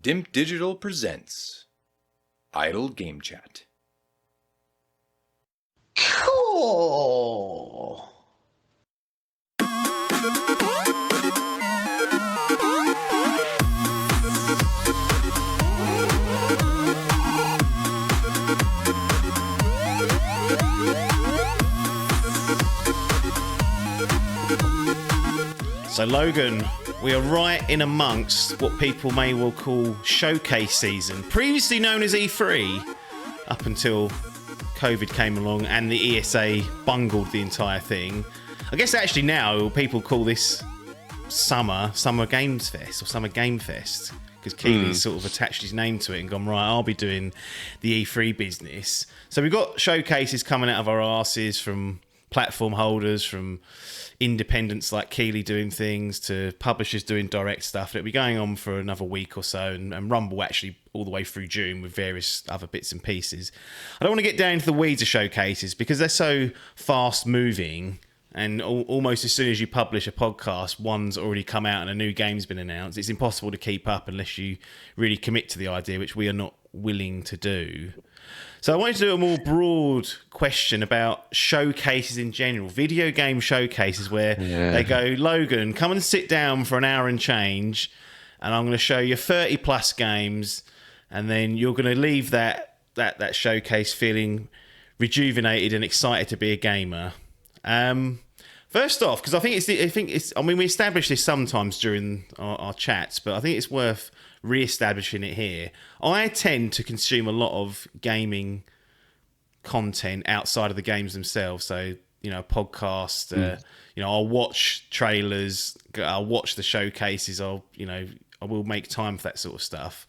Dimp Digital presents Idle Game Chat. Cool. So Logan, we are right in amongst what people may well call showcase season, previously known as E3, up until COVID came along and the ESA bungled the entire thing. I guess actually now people call this Summer Games Fest or Summer Game Fest, because Keely's sort of attached his name to it and gone, right, I'll be doing the E3 business. So we've got showcases coming out of our arses from platform holders, from independents like Keely doing things to publishers doing direct stuff. It'll be going on for another week or so, and Rumble actually all the way through June with various other bits and pieces. I don't want to get down into the weeds of showcases because they're so fast moving, and almost as soon as you publish a podcast, one's already come out and a new game's been announced. It's impossible to keep up unless you really commit to the idea, which we are not willing to do. So I wanted to do a more broad question about showcases in general, video game showcases where they go, Logan, come and sit down for an hour and change, and I'm going to show you 30 plus games, and then you're going to leave that showcase feeling rejuvenated and excited to be a gamer. First off, because I mean, we established this sometimes during our chats, but I think it's worth re-establishing it here. I tend to consume a lot of gaming content outside of the games themselves. So, podcasts, I'll watch trailers, I'll watch the showcases, I will make time for that sort of stuff.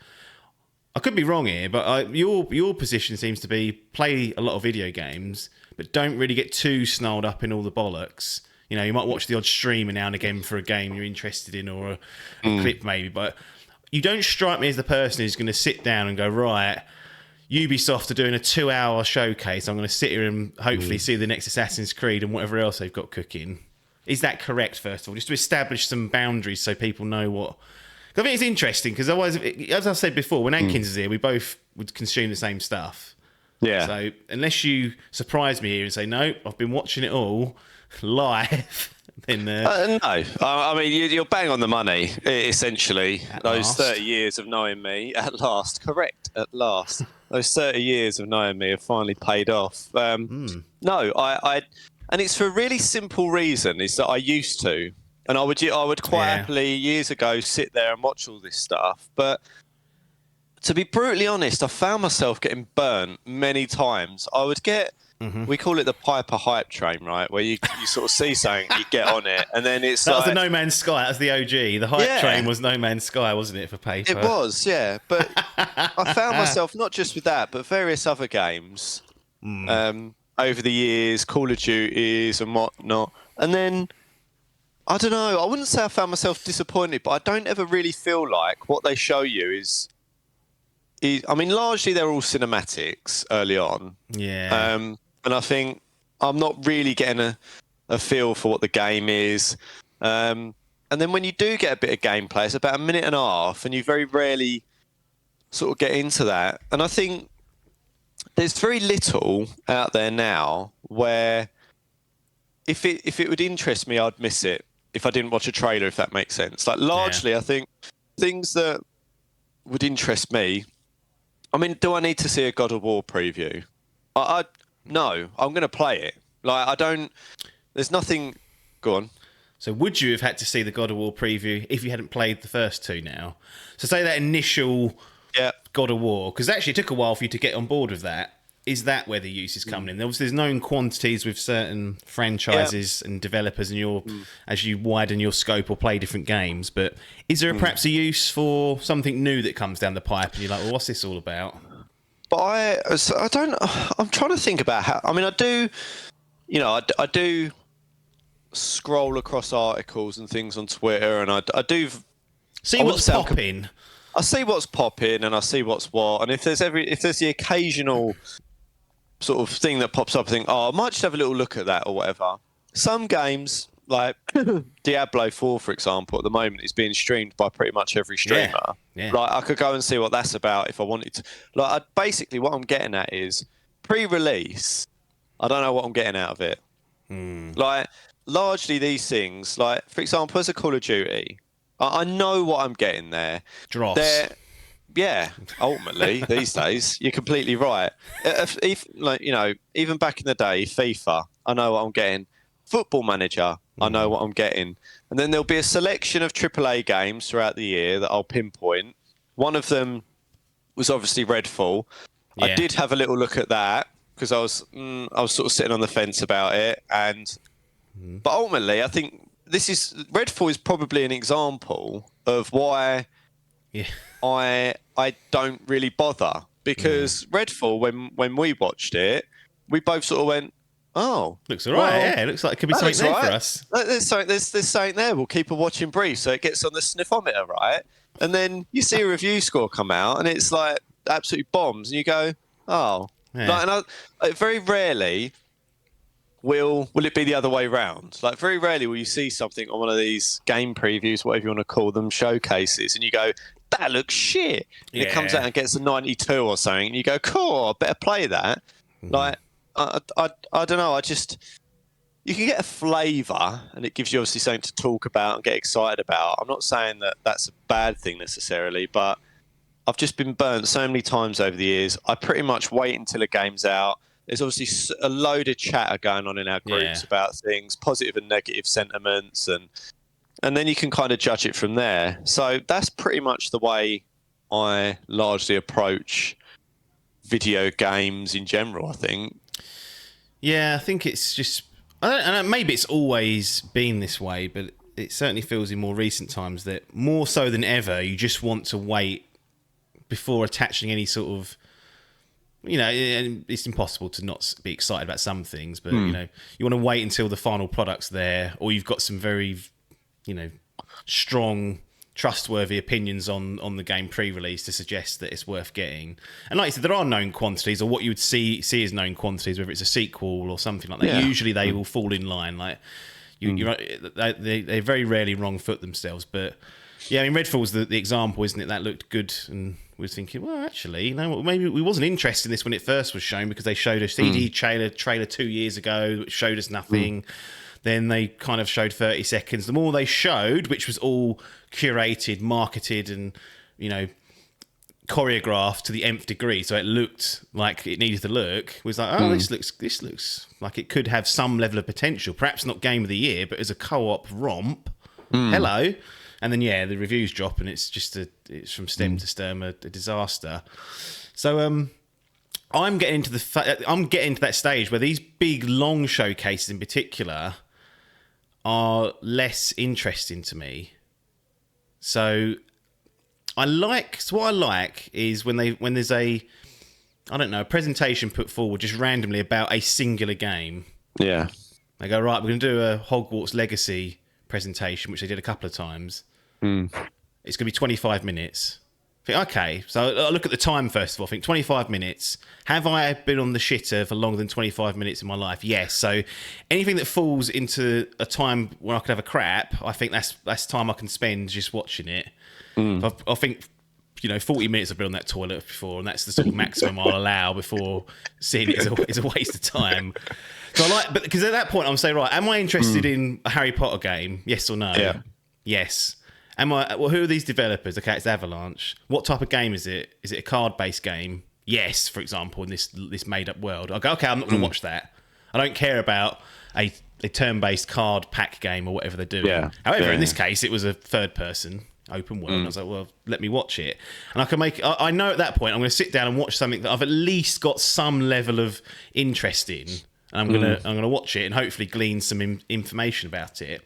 I could be wrong here, but your position seems to be play a lot of video games, but don't really get too snarled up in all the bollocks. You might watch the odd stream now and again for a game you're interested in, or a clip maybe, but you don't strike me as the person who's going to sit down and go, right, Ubisoft are doing a 2-hour showcase. I'm going to sit here and hopefully see the next Assassin's Creed and whatever else they've got cooking. Is that correct, first of all? Just to establish some boundaries so people know what... I think it's interesting because otherwise, as I said before, when Ankins is here, we both would consume the same stuff. Yeah. So unless you surprise me here and say, no, I've been watching it all live... No, I mean, you're bang on the money, essentially. At those last. 30 years of knowing me, at last, correct, at last. Those 30 years of knowing me have finally paid off. No, I and it's for a really simple reason, is that I used to. And I would quite happily, years ago, sit there and watch all this stuff. But to be brutally honest, I found myself getting burnt many times. I would get... We call it the Piper hype train, right? Where you sort of see something, you get on it, and then it's that was the No Man's Sky. That was the OG. The hype train was No Man's Sky, wasn't it, for paper? It was, yeah. But I found myself, not just with that, but various other games over the years, Call of Duties and whatnot. And then, I don't know, I wouldn't say I found myself disappointed, but I don't ever really feel like what they show you is I mean, largely they're all cinematics early on. Yeah. And I think I'm not really getting a feel for what the game is. And then when you do get a bit of gameplay, it's about a minute and a half, and you very rarely sort of get into that. And I think there's very little out there now where if it would interest me, I'd miss it if I didn't watch a trailer, if that makes sense. Like, largely, I think things that would interest me... I mean, do I need to see a God of War preview? No, I'm going to play it. Like, there's nothing... Go on. So would you have had to see the God of War preview if you hadn't played the first two now? So say that initial God of War, because actually it took a while for you to get on board with that. Is that where the use is coming in? Obviously, there's known quantities with certain franchises and developers, and as you widen your scope or play different games. But is there perhaps a use for something new that comes down the pipe, and you're like, well, what's this all about? But I don't. I'm trying to think about how. I mean, I do. I do scroll across articles and things on Twitter, and I do see what's popping. I see what's popping, and I see what's what. And if there's the occasional sort of thing that pops up, I think, I might just have a little look at that or whatever. Some games, like Diablo 4, for example, at the moment is being streamed by pretty much every streamer. Yeah. Like I could go and see what that's about if I wanted to. Like basically what I'm getting at is pre-release. I don't know what I'm getting out of it. Like largely these things, like for example, as a Call of Duty, I know what I'm getting there. Dross. Yeah, ultimately these days, you're completely right. If like even back in the day, FIFA, I know what I'm getting. Football Manager, I know what I'm getting. And then there'll be a selection of AAA games throughout the year that I'll pinpoint. One of them was obviously Redfall. Yeah. I did have a little look at that because I was sort of sitting on the fence about it. But ultimately, I think Redfall is probably an example of why I don't really bother, because Redfall, when we watched it, we both sort of went, oh, looks all right. Yeah, it looks like it could be something there for us. There's something there. We'll keep a watching brief, so it gets on the sniffometer, right? And then you see a review score come out, and it's like absolutely bombs, and you go, oh. Yeah. Like, very rarely will it be the other way round. Like very rarely will you see something on one of these game previews, whatever you want to call them, showcases, and you go, that looks shit. And it comes out and gets a 92 or something, and you go, cool, I better play that. Like, I don't know. You can get a flavour, and it gives you obviously something to talk about and get excited about. I'm not saying that that's a bad thing necessarily, but I've just been burnt so many times over the years. I pretty much wait until a game's out. There's obviously a load of chatter going on in our groups about things, positive and negative sentiments, and then you can kind of judge it from there. So that's pretty much the way I largely approach video games in general, I think. Yeah, I think it's just... maybe it's always been this way, but it certainly feels in more recent times that more so than ever, you just want to wait before attaching any sort of... and it's impossible to not be excited about some things, but, you want to wait until the final product's there, or you've got some very, strong, trustworthy opinions on the game pre-release to suggest that it's worth getting. And like I said, there are known quantities, or what you would see as known quantities, whether it's a sequel or something like that. Yeah. Usually they will fall in line. Like they very rarely wrong foot themselves. But yeah, I mean, Redfall's the example, isn't it? That looked good, and we were thinking, well, actually, maybe we wasn't interested in this when it first was shown, because they showed a CD trailer 2 years ago, which showed us nothing. Then they kind of showed 30 seconds. The more they showed, which was all curated, marketed, and, choreographed to the nth degree, so it looked like it needed to look, was like, oh, this looks like it could have some level of potential. Perhaps not Game of the Year, but as a co-op romp, hello. And then, the reviews drop, and it's just it's from stem to stern a disaster. So, I'm getting to that stage where these big, long showcases in particular are less interesting to me. So what I like is when there's a presentation put forward just randomly about a singular game. Yeah. They go, right, we're going to do a Hogwarts Legacy presentation, which they did a couple of times. It's going to be 25 minutes. I think, okay, so I look at the time first of all. I think 25 minutes. Have I been on the shitter for longer than 25 minutes in my life? Yes. So anything that falls into a time where I could have a crap, I think that's time I can spend just watching it. I think 40 minutes I've been on that toilet before, and that's the sort of maximum I'll allow before seeing it is a waste of time. So but because at that point I'm saying, right, am I interested in a Harry Potter game? Yes or no? Yeah. Yes. Who are these developers? Okay, it's Avalanche. What type of game is it? Is it a card-based game? Yes, for example, in this made-up world. I go, okay, I'm not going to watch that. I don't care about a turn-based card pack game or whatever they're doing. Yeah. However, in this case, it was a third-person open world. And I was like, well, let me watch it. And I know at that point I'm going to sit down and watch something that I've at least got some level of interest in. And I'm going to watch it and hopefully glean some information about it.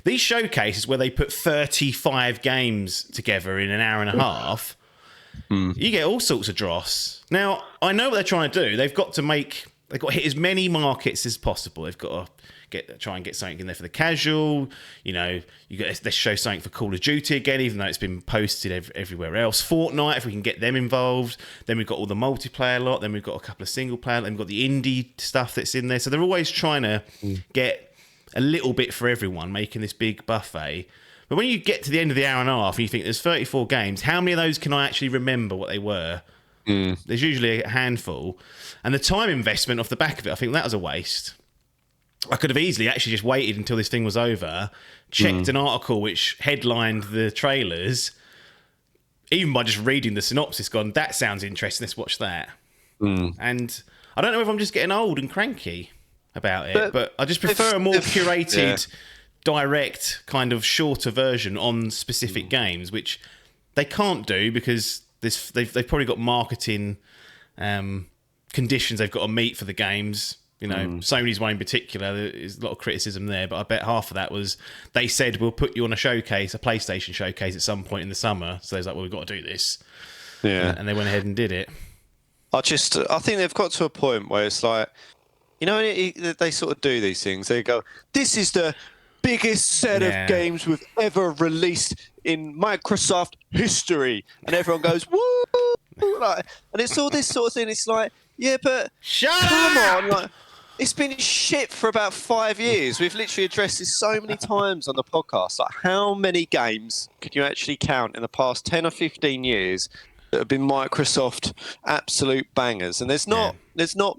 These showcases where they put 35 games together in an hour and a half, you get all sorts of dross. Now, I know what they're trying to do. They've got to hit as many markets as possible. They've got to try and get something in there for the casual. Let's show something for Call of Duty again, even though it's been posted everywhere else. Fortnite, if we can get them involved. Then we've got all the multiplayer lot. Then we've got a couple of single player. Then we've got the indie stuff that's in there. So they're always trying to get a little bit for everyone, making this big buffet. But when you get to the end of the hour and a half and you think there's 34 games, how many of those can I actually remember what they were? There's usually a handful. And the time investment off the back of it, I think that was a waste. I could have easily actually just waited until this thing was over, checked an article which headlined the trailers, even by just reading the synopsis, gone, that sounds interesting, let's watch that. And I don't know if I'm just getting old and cranky about it, but I just prefer a more curated, direct, kind of shorter version on specific games, which they can't do because they've probably got marketing conditions they've got to meet for the games. You know, Sony's one in particular, there's a lot of criticism there, but I bet half of that was they said, we'll put you on a showcase, a PlayStation showcase at some point in the summer. So they was like, well, we've got to do this. Yeah. And they went ahead and did it. I think they've got to a point where it's like, you know, they sort of do these things. They go, this is the biggest set of games we've ever released in Microsoft history. And everyone goes, woo! Like, and it's all this sort of thing. It's like, yeah, but come on. Like, it's been shit for about 5 years. We've literally addressed this so many times on the podcast. Like, how many games could you actually count in the past 10 or 15 years that have been Microsoft absolute bangers? And there's not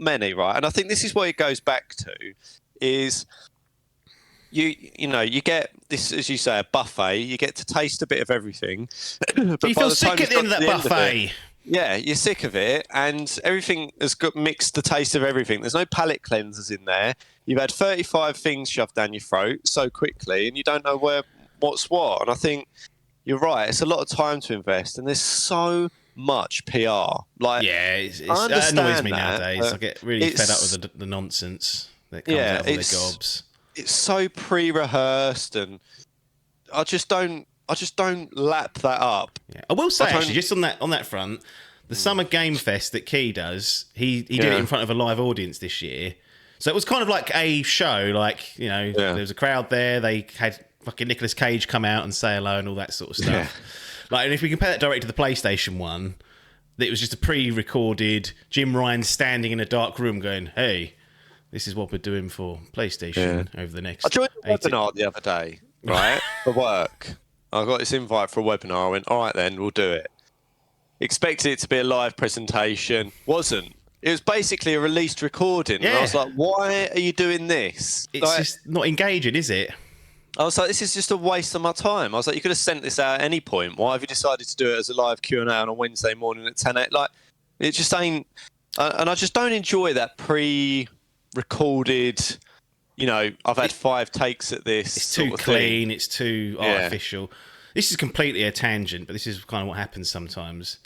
many, right? And I think this is what it goes back to, is you know, you get this, as you say, a buffet. You get to taste a bit of everything. But you feel sick at the end of that buffet. Yeah, you're sick of it, and everything has got mixed the taste of everything. There's no palate cleansers in there. You've had 35 things shoved down your throat so quickly, and you don't know what's what. And I think you're right. It's a lot of time to invest, and there's so much PR. Like, it annoys me nowadays. I get really fed up with the nonsense that comes out of all their gobs. It's so pre-rehearsed, and I just don't lap that up. Yeah. I will say, actually, just on that front, the Summer Game Fest that Key does, he did it in front of a live audience this year. So it was kind of like a show, like, you know, there was a crowd there, they had fucking Nicolas Cage come out and say hello and all that sort of stuff. Yeah. Like, and if we compare that directly to the PlayStation one, it was just a pre-recorded Jim Ryan standing in a dark room going, hey, this is what we're doing for PlayStation over the next... I joined a webinar the other day, right, for work. I got this invite for a webinar. I went, all right, then, we'll do it. Expected it to be a live presentation. Wasn't. It was basically a released recording. Yeah. And I was like, why are you doing this? It's just not engaging, is it? I was like, this is just a waste of my time. I was like, you could have sent this out at any point. Why have you decided to do it as a live Q&A on a Wednesday morning at 10 a.m.? Like, it just ain't... And I just don't enjoy that pre-recorded... You know, I've had 5 takes at this. It's too clean. It's too artificial. This is completely a tangent, but this is kind of what happens sometimes.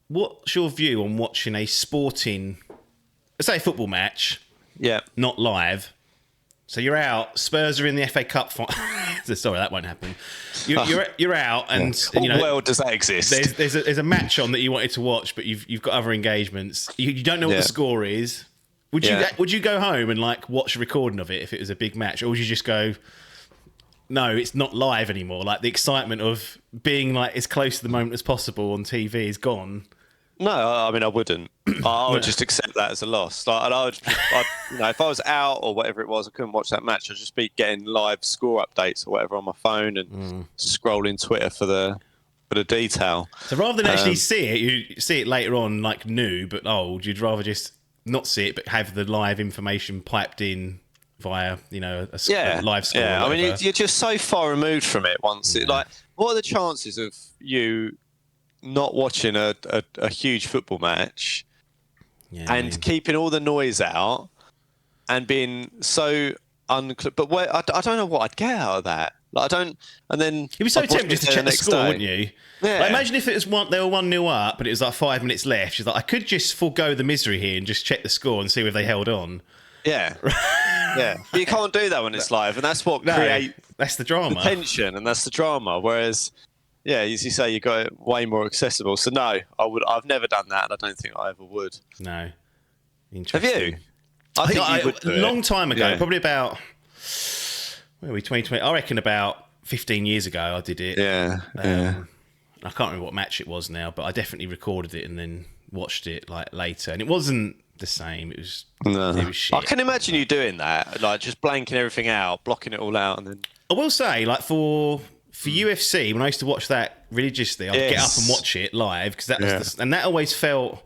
What's your view on watching a sporting, let's say a football match, not live? So you're out. Spurs are in the FA Cup final. Sorry, that won't happen. You're out, and you know, what world does that exist? There's a match on that you wanted to watch, but you've got other engagements. You don't know what the score is. Would you go home and like watch a recording of it if it was a big match, or would you just go, no, it's not live anymore? Like the excitement of being like as close to the moment as possible on TV is gone. No, I mean I wouldn't. I would just accept that as a loss. Like, and I'd, you know, if I was out or whatever it was, I couldn't watch that match. I'd just be getting live score updates or whatever on my phone and scrolling Twitter for the detail. So rather than actually see it, you see it later on like new but old. You'd rather just not see it, but have the live information piped in via, you know, a live score. Yeah, I mean, you're just so far removed from it once. It, like, what are the chances of you not watching a huge football match and keeping all the noise out and being so But I don't know what I'd get out of that. Like, I don't, and then you'd be so tempted to check the score, wouldn't you? Yeah. Like, imagine if it was they were 1-0 up, but it was like 5 minutes left. She's like, I could just forego the misery here and just check the score and see if they held on. Yeah, yeah. But you can't do that when it's live, and that's what creates. That's the drama, the tension, and that's the drama. Whereas, yeah, as you say, you got it way more accessible. So no, I've never done that, and I don't think I ever would. No. Interesting. Have you? I think you would do a long time ago, probably about. Where are we? 2020. I reckon about 15 years ago I did it. Yeah. I can't remember what match it was now, but I definitely recorded it and then watched it like later. And it wasn't the same. It was shit. I can imagine you doing that, like just blanking everything out, blocking it all out, and then. I will say, like for UFC, when I used to watch that religiously, I'd get up and watch it live because that was and that always felt.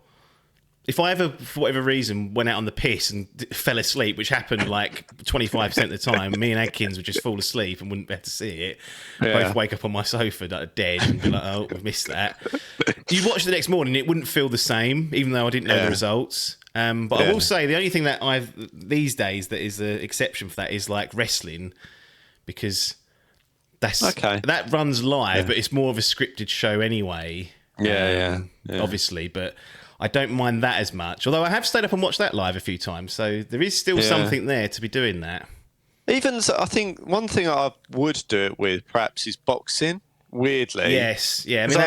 If I ever, for whatever reason, went out on the piss and fell asleep, which happened like 25% of the time, me and Adkins would just fall asleep and wouldn't be able to see it. Both wake up on my sofa like, dead and be like, oh, we've missed that. You watch the next morning, it wouldn't feel the same, even though I didn't know the results. But I will say the only thing that these days that is the exception for that is like wrestling, because that runs live, but it's more of a scripted show anyway. Obviously, but I don't mind that as much. Although I have stayed up and watched that live a few times, so there is still something there to be doing that. Even so, I think one thing I would do it with perhaps is boxing. Weirdly, yes, yeah. I mean,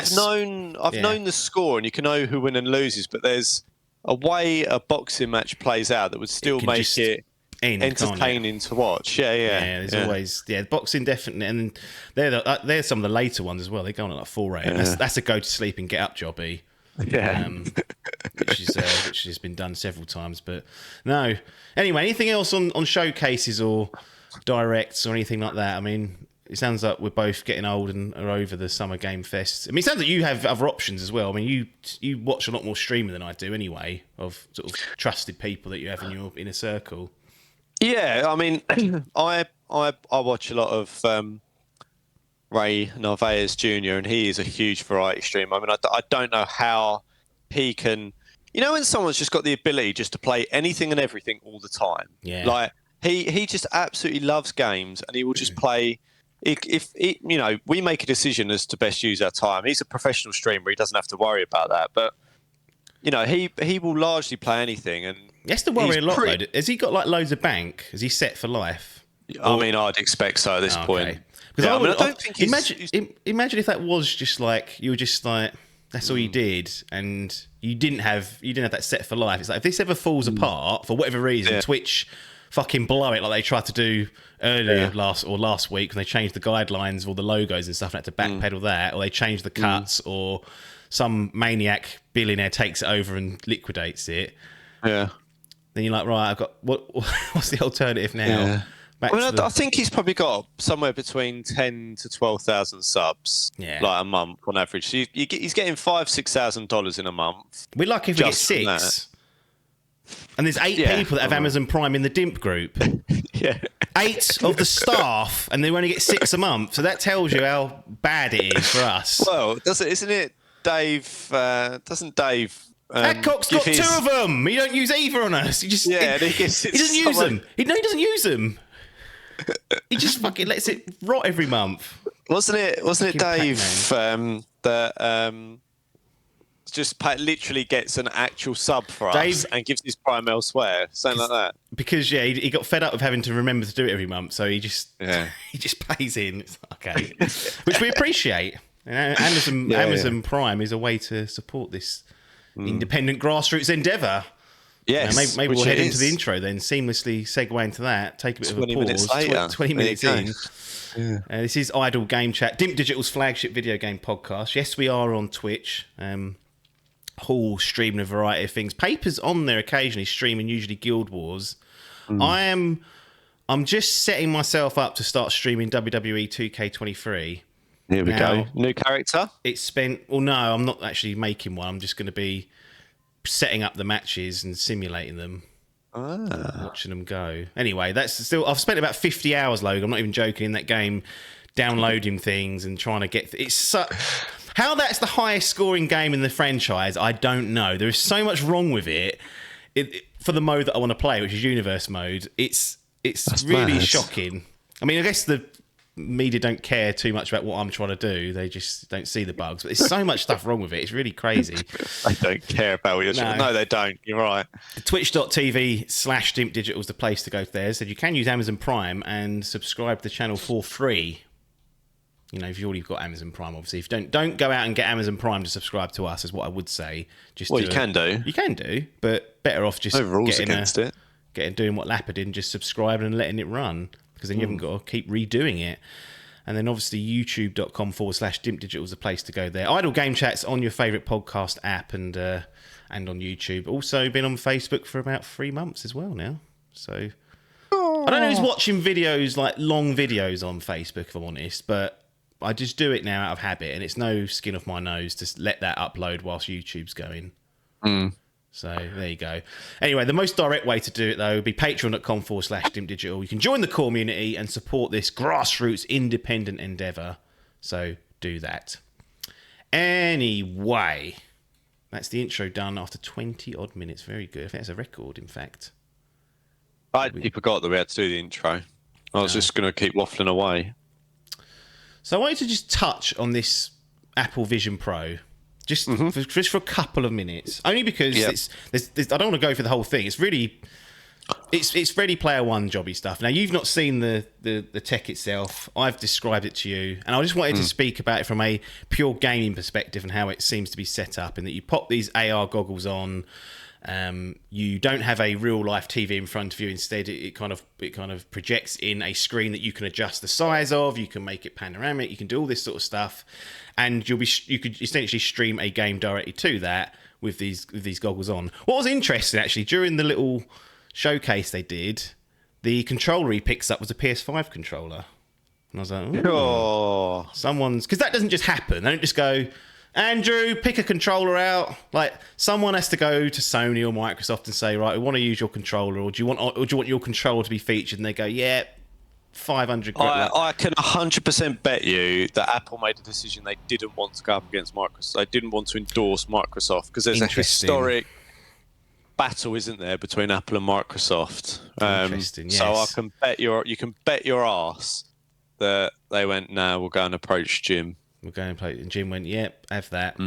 I've known the score, and you can know who wins and loses, but there's a way a boxing match plays out that would still make it entertaining to watch. Yeah. There's always boxing definitely, and they're some of the later ones as well. They go on at like 4 a.m. That's a go to sleep and get up jobby. Which has been done several times, but no. Anyway, anything else on showcases or directs or anything like that? I mean, it sounds like we're both getting old and are over the Summer Game Fest. I mean, it sounds like you have other options as well. I mean, you watch a lot more streaming than I do anyway, of sort of trusted people that you have in your inner circle. Yeah, I mean, I watch a lot of Ray Narvaez Jr. and he is a huge variety streamer. I mean, I don't know how he can. You know, when someone's just got the ability just to play anything and everything all the time. Yeah. Like he just absolutely loves games, and he will just play. If you know, we make a decision as to best use our time. He's a professional streamer; he doesn't have to worry about that. But you know, he will largely play anything, and he has to worry a lot. Though. Has he got like loads of bank? Is he set for life? I mean, I'd expect so at this point. Because I don't think imagine if that was just like you were just like that's all you did, and you didn't have that set for life. It's like if this ever falls apart for whatever reason, Twitch fucking blow it like they tried to do earlier last week when they changed the guidelines of all the logos and stuff and had to backpedal that, or they changed the cuts, or some maniac billionaire takes it over and liquidates it. Yeah. Then you're like, right, I've got what's the alternative now? Yeah. I think he's probably got somewhere between 10 to 12,000 subs, like a month on average. So he's getting $5,000-6,000 in a month. We're lucky if we get 6. And there's 8 people that have Amazon Prime in the Dimp group. 8 of the staff, and they only get 6 a month. So that tells you how bad it is for us. Well, isn't it, Dave? Doesn't Dave? Adcock's got 2 of them. He don't use either on us. He just he doesn't use them. He doesn't use them. He just fucking lets it rot every month. Wasn't it Dave that just literally gets an actual sub for us and gives his Prime elsewhere, something like that? Because he got fed up of having to remember to do it every month, so he just pays in. It's like, okay, which we appreciate. You know, Amazon Prime is a way to support this independent grassroots endeavour. Yes, maybe we'll head into the intro then, seamlessly segue into that, take a bit of a pause. 20 minutes in. Yeah. This is Idle Game Chat, Dimp Digital's flagship video game podcast. Yes, we are on Twitch. Hall streaming a variety of things. Paper's on there occasionally, streaming usually Guild Wars. I'm just setting myself up to start streaming WWE 2K23. Here we go. New character? It's spent... Well, no, I'm not actually making one. I'm just going to be setting up the matches and simulating them. Watching them go. Anyway, that's still... I've spent about 50 hours, Logan. I'm not even joking, in that game, downloading things and trying to get... How that's the highest scoring game in the franchise, I don't know. There is so much wrong with it for the mode that I want to play, which is Universe mode. It's really shocking. I mean, I guess the media don't care too much about what I'm trying to do. They just don't see the bugs. But there's so much stuff wrong with it. It's really crazy. They don't care about what you're doing. No, they don't. You're right. Twitch.tv/Dimp Digital is the place to go there. So you can use Amazon Prime and subscribe to the channel for free. You know, if you've already got Amazon Prime, obviously. If don't go out and get Amazon Prime to subscribe to us, is what I would say. Just you can do. You can do, but better off just doing what Lapper did and just subscribing and letting it run, because then you haven't got to keep redoing it. And then obviously youtube.com/Dimp Digital is the place to go there. Idle Game Chat's on your favourite podcast app, and and on YouTube. Also been on Facebook for about 3 months as well now. So I don't know who's watching videos, like long videos on Facebook, if I'm honest, but I just do it now out of habit, and it's no skin off my nose to let that upload whilst YouTube's going. So there you go. Anyway, the most direct way to do it, though, would be patreon.com/dimpdigital. You can join the community and support this grassroots independent endeavour. So do that. Anyway, that's the intro done after 20 odd minutes. Very good. I think that's a record, in fact. I forgot that we had to do the intro. I was just going to keep waffling away. So I wanted to just touch on this Apple Vision Pro. Just for a couple of minutes, only because I don't want to go for the whole thing. It's really, it's Ready Player One jobby stuff. Now you've not seen the tech itself. I've described it to you, and I just wanted to speak about it from a pure gaming perspective and how it seems to be set up. And that you pop these AR goggles on, you don't have a real life TV in front of you. Instead, it kind of projects in a screen that you can adjust the size of. You can make it panoramic. You can do all this sort of stuff. And you could essentially stream a game directly to that with these goggles on. What was interesting, actually, during the little showcase they did, the controller he picks up was a PS5 controller. And I was like, oh, someone's... Because that doesn't just happen. They don't just go, Andrew, pick a controller out. Like, someone has to go to Sony or Microsoft and say, right, we want to use your controller, or do you want your controller to be featured? And they go, yeah, 500 quid. I can 100% bet you that Apple made a decision they didn't want to go up against Microsoft. They didn't want to endorse Microsoft because there's a historic battle, isn't there, between Apple and Microsoft? Interesting, yes. So you can bet your ass that they went, no, we'll go and approach Jim. We'll go and play it. And Jim went, yep, have that.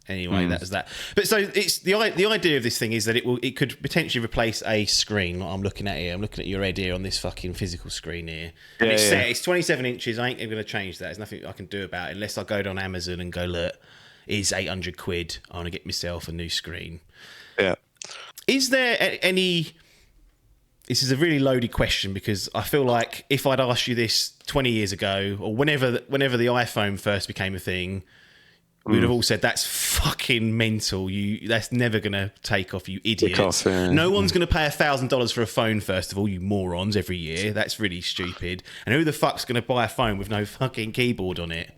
Anyway, that was that. But so it's the idea of this thing is that it could potentially replace a screen. Like I'm looking at here. I'm looking at your head here on this fucking physical screen here. And it's 27 inches. I ain't even going to change that. There's nothing I can do about it unless I go down Amazon and go, look, it's 800 quid. I want to get myself a new screen. Yeah. Is there any... This is a really loaded question because I feel like if I'd asked you this 20 years ago or whenever the iPhone first became a thing, we'd have all said, that's fucking mental. That's never going to take off, you idiots. No one's going to pay $1,000 for a phone, first of all, you morons, every year. That's really stupid. And who the fuck's going to buy a phone with no fucking keyboard on it?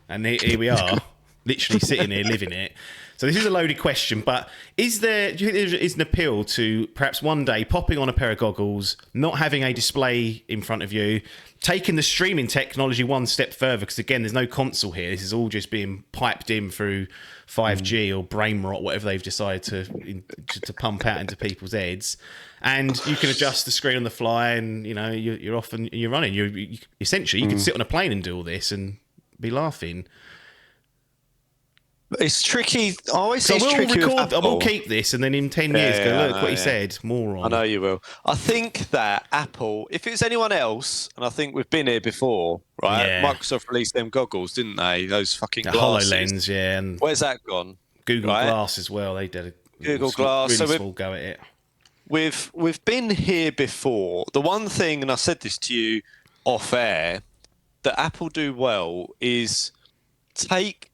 And here we are, literally sitting here living it. So this is a loaded question, but do you think there is an appeal to perhaps one day popping on a pair of goggles, not having a display in front of you, taking the streaming technology one step further, because again, there's no console here. This is all just being piped in through 5G or brain rot, whatever they've decided to pump out into people's heads. And you can adjust the screen on the fly, and you're off and you're running. Essentially, you could sit on a plane and do all this and be laughing. It's tricky. I always say it's tricky with Apple. I will keep this, and then in 10 years, look what he said. Moron. I know you will. I think that Apple, if it was anyone else, and I think we've been here before, right? Yeah. Microsoft released them goggles, didn't they? Those fucking glasses. HoloLens, yeah. And where's that gone? Google Glass as well. They did a Google Glass. Really small go at it. We've been here before. The one thing, and I said this to you off air, that Apple do well is take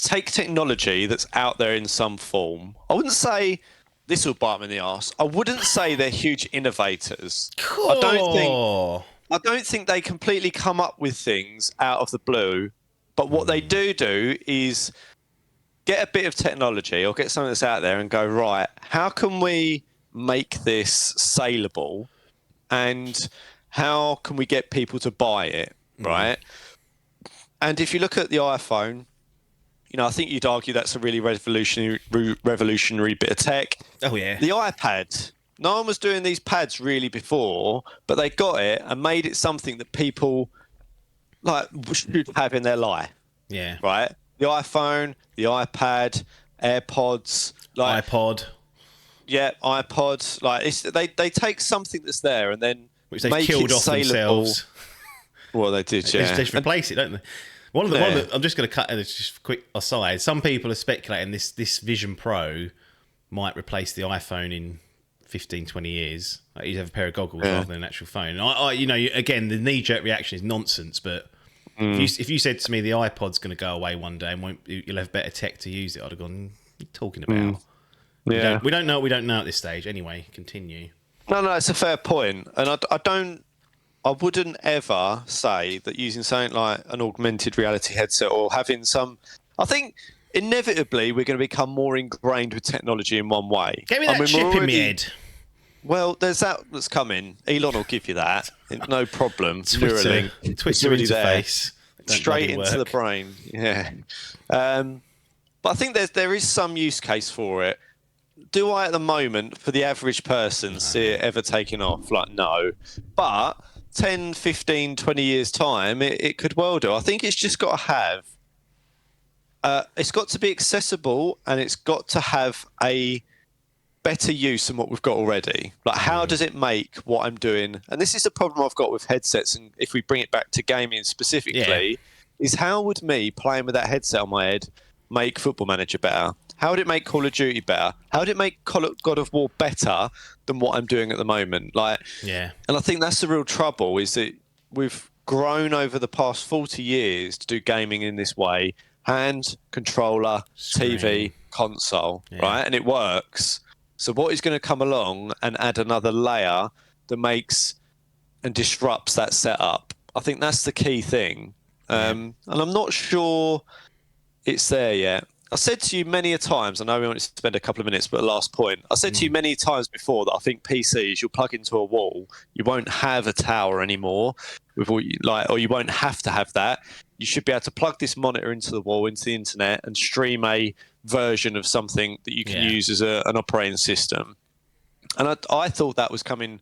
technology that's out there in some form. I wouldn't say this will bite me in the arse. I wouldn't say they're huge innovators. Cool. I don't think they completely come up with things out of the blue. But what they do is get a bit of technology or get something that's out there and go, right, how can we make this saleable, and how can we get people to buy it, right? And if you look at the iPhone, I think you'd argue that's a really revolutionary bit of tech. Oh, yeah. The iPad. No one was doing these pads really before, but they got it and made it something that people should have in their life. Yeah. Right? The iPhone, the iPad, AirPods. iPod. Yeah, iPod. They take something that's there and then which they killed off themselves. Well, they did, yeah. They just replace it, don't they? One of the I'm just going to cut this just quick aside. Some people are speculating this Vision Pro might replace the iPhone in 15, 20 years. You'd have a pair of goggles rather than an actual phone. Again, the knee-jerk reaction is nonsense, but if you said to me the iPod's going to go away one day and you'll have better tech to use it, I'd have gone, are you talking about? Yeah. We don't know what we don't know at this stage. Anyway, continue. No, it's a fair point, and I wouldn't ever say that using something like an augmented reality headset or having some. I think inevitably we're going to become more ingrained with technology in one way. Get me that chip in my head. Well, there's that that's coming. Elon will give you that, no problem. Twitter interface. Straight into the brain. Yeah. But I think there is some use case for it. Do I, at the moment, for the average person, see it ever taking off? Like, no. But 10, 15, 20 years' time, it could well do. I think it's just got to have... it's got to be accessible, and it's got to have a better use than what we've got already. Like, how does it make what I'm doing... And this is the problem I've got with headsets, and if we bring it back to gaming specifically, is how would me playing with that headset on my head make Football Manager better? How would it make Call of Duty better? How would it make God of War better than what I'm doing at the moment? And I think that's the real trouble, is that we've grown over the past 40 years to do gaming in this way: hand, controller, TV, console, right? And it works. So what is going to come along and add another layer that makes and disrupts that setup? I think that's the key thing. And I'm not sure it's there yet. I said to you many a times, I know we want to spend a couple of minutes, but last point. I said to you many times before that I think PCs, you'll plug into a wall, you won't have a tower anymore, with all or you won't have to have that. You should be able to plug this monitor into the wall, into the internet, and stream a version of something that you can use as an operating system. And I thought that was coming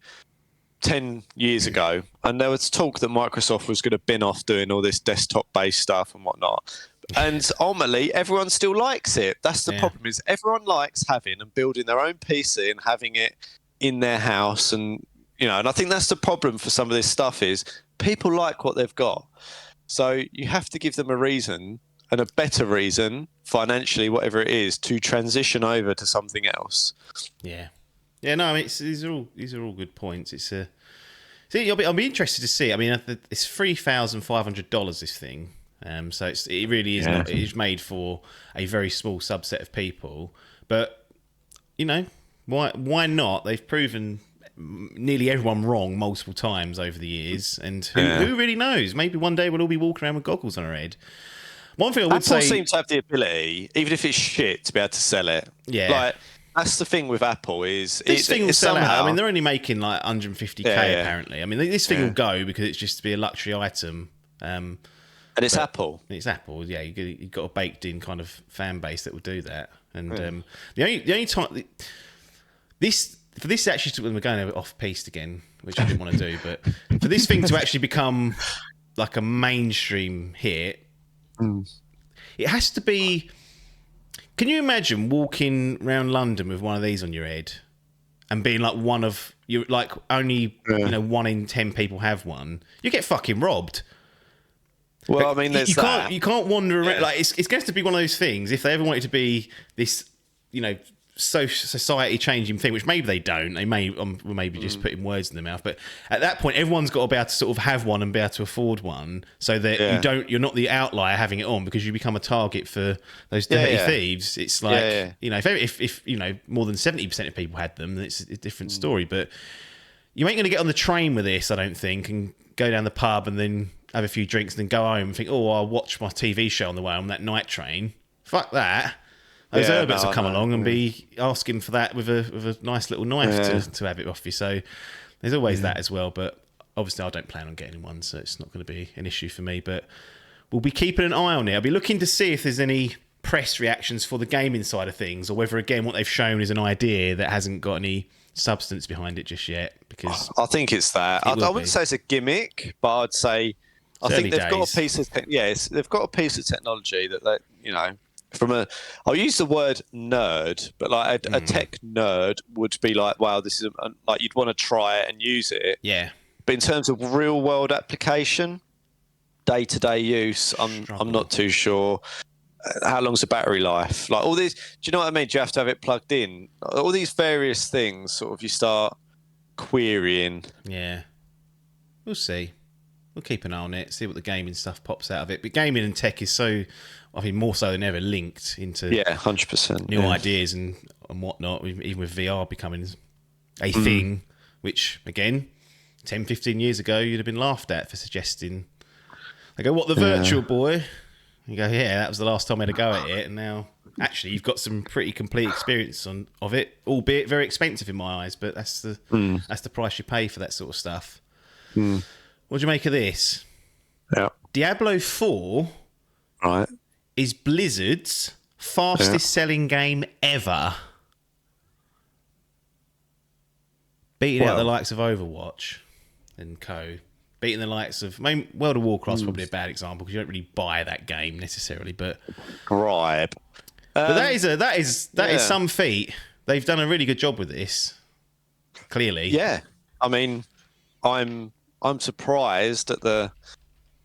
10 years ago, and there was talk that Microsoft was going to bin off doing all this desktop-based stuff and whatnot. And ultimately, everyone still likes it. That's the problem, is everyone likes having and building their own PC and having it in their house. And, and I think that's the problem for some of this stuff, is people like what they've got. So you have to give them a reason, and a better reason, financially, whatever it is, to transition over to something else. Yeah. Yeah, no, I mean, these are all good points. I'll be interested to see. I mean, it's $3,500, this thing. So it really is not. It is made for a very small subset of people. But why not? They've proven nearly everyone wrong multiple times over the years, and who really knows? Maybe one day we'll all be walking around with goggles on our head. One thing I would say, Apple seems to have the ability, even if it's shit, to be able to sell it. Yeah. That's the thing with Apple, is this thing will sell out. I mean, they're only making like 150k apparently. I mean, this thing will go because it's just to be a luxury item. And it's Apple. It's Apple. Yeah, you've got a baked-in kind of fan base that will do that. And the only time this actually, we're going off piste again, which I didn't want to do, but for this thing to actually become like a mainstream hit, it has to be. Can you imagine walking around London with one of these on your head and being like only 1 in 10 people have one? You get fucking robbed. Well, I mean, there's that. You can't wander around. Like it's going to be one of those things. If they ever want it to be this, society changing thing, which maybe they don't. They maybe just putting words in their mouth. But at that point, everyone's got to be able to sort of have one and be able to afford one, so that you're not the outlier having it on, because you become a target for those dirty thieves. It's like if more than 70% of people had them, then it's a different story. But you ain't going to get on the train with this, I don't think, and go down the pub and then have a few drinks and then go home and think, I'll watch my TV show on the way on that night train. Fuck that. Those Herberts will come along and be asking for that with a nice little knife to have it off you. So there's always that as well. But obviously I don't plan on getting one, so it's not going to be an issue for me. But we'll be keeping an eye on it. I'll be looking to see if there's any press reactions for the gaming side of things, or whether, again, what they've shown is an idea that hasn't got any substance behind it just yet. Because I think it's that. I wouldn't say it's a gimmick, but I'd say I think they've got a piece of they've got a piece of technology that I'll use the word nerd, but like a tech nerd would be like, wow, this is like, you'd want to try it and use it. Yeah. But in terms of real world application, day-to-day use, I'm not too sure. How long's the battery life? Like all these, do you know what I mean? Do you have to have it plugged in? All these various things, sort of, you start querying. Yeah. We'll see. We'll keep an eye on it, see what the gaming stuff pops out of it. But gaming and tech is so I think more so than ever, linked into 100%. new ideas and whatnot, even with VR becoming a thing, which, again, 10, 15 years ago, you'd have been laughed at for suggesting. They go, what, the Virtual Boy? You go, yeah, that was the last time I had a go at it, and now, actually, you've got some pretty complete experience of it, albeit very expensive in my eyes, but that's the price you pay for that sort of stuff. What do you make of this? Yeah. Diablo 4 is Blizzard's fastest selling game ever. Beating out the likes of Overwatch and co. Beating the likes of... World of Warcraft's probably a bad example because you don't really buy that game necessarily, but... Bribe. But that is some feat. They've done a really good job with this, clearly. Yeah. I mean, I'm surprised at the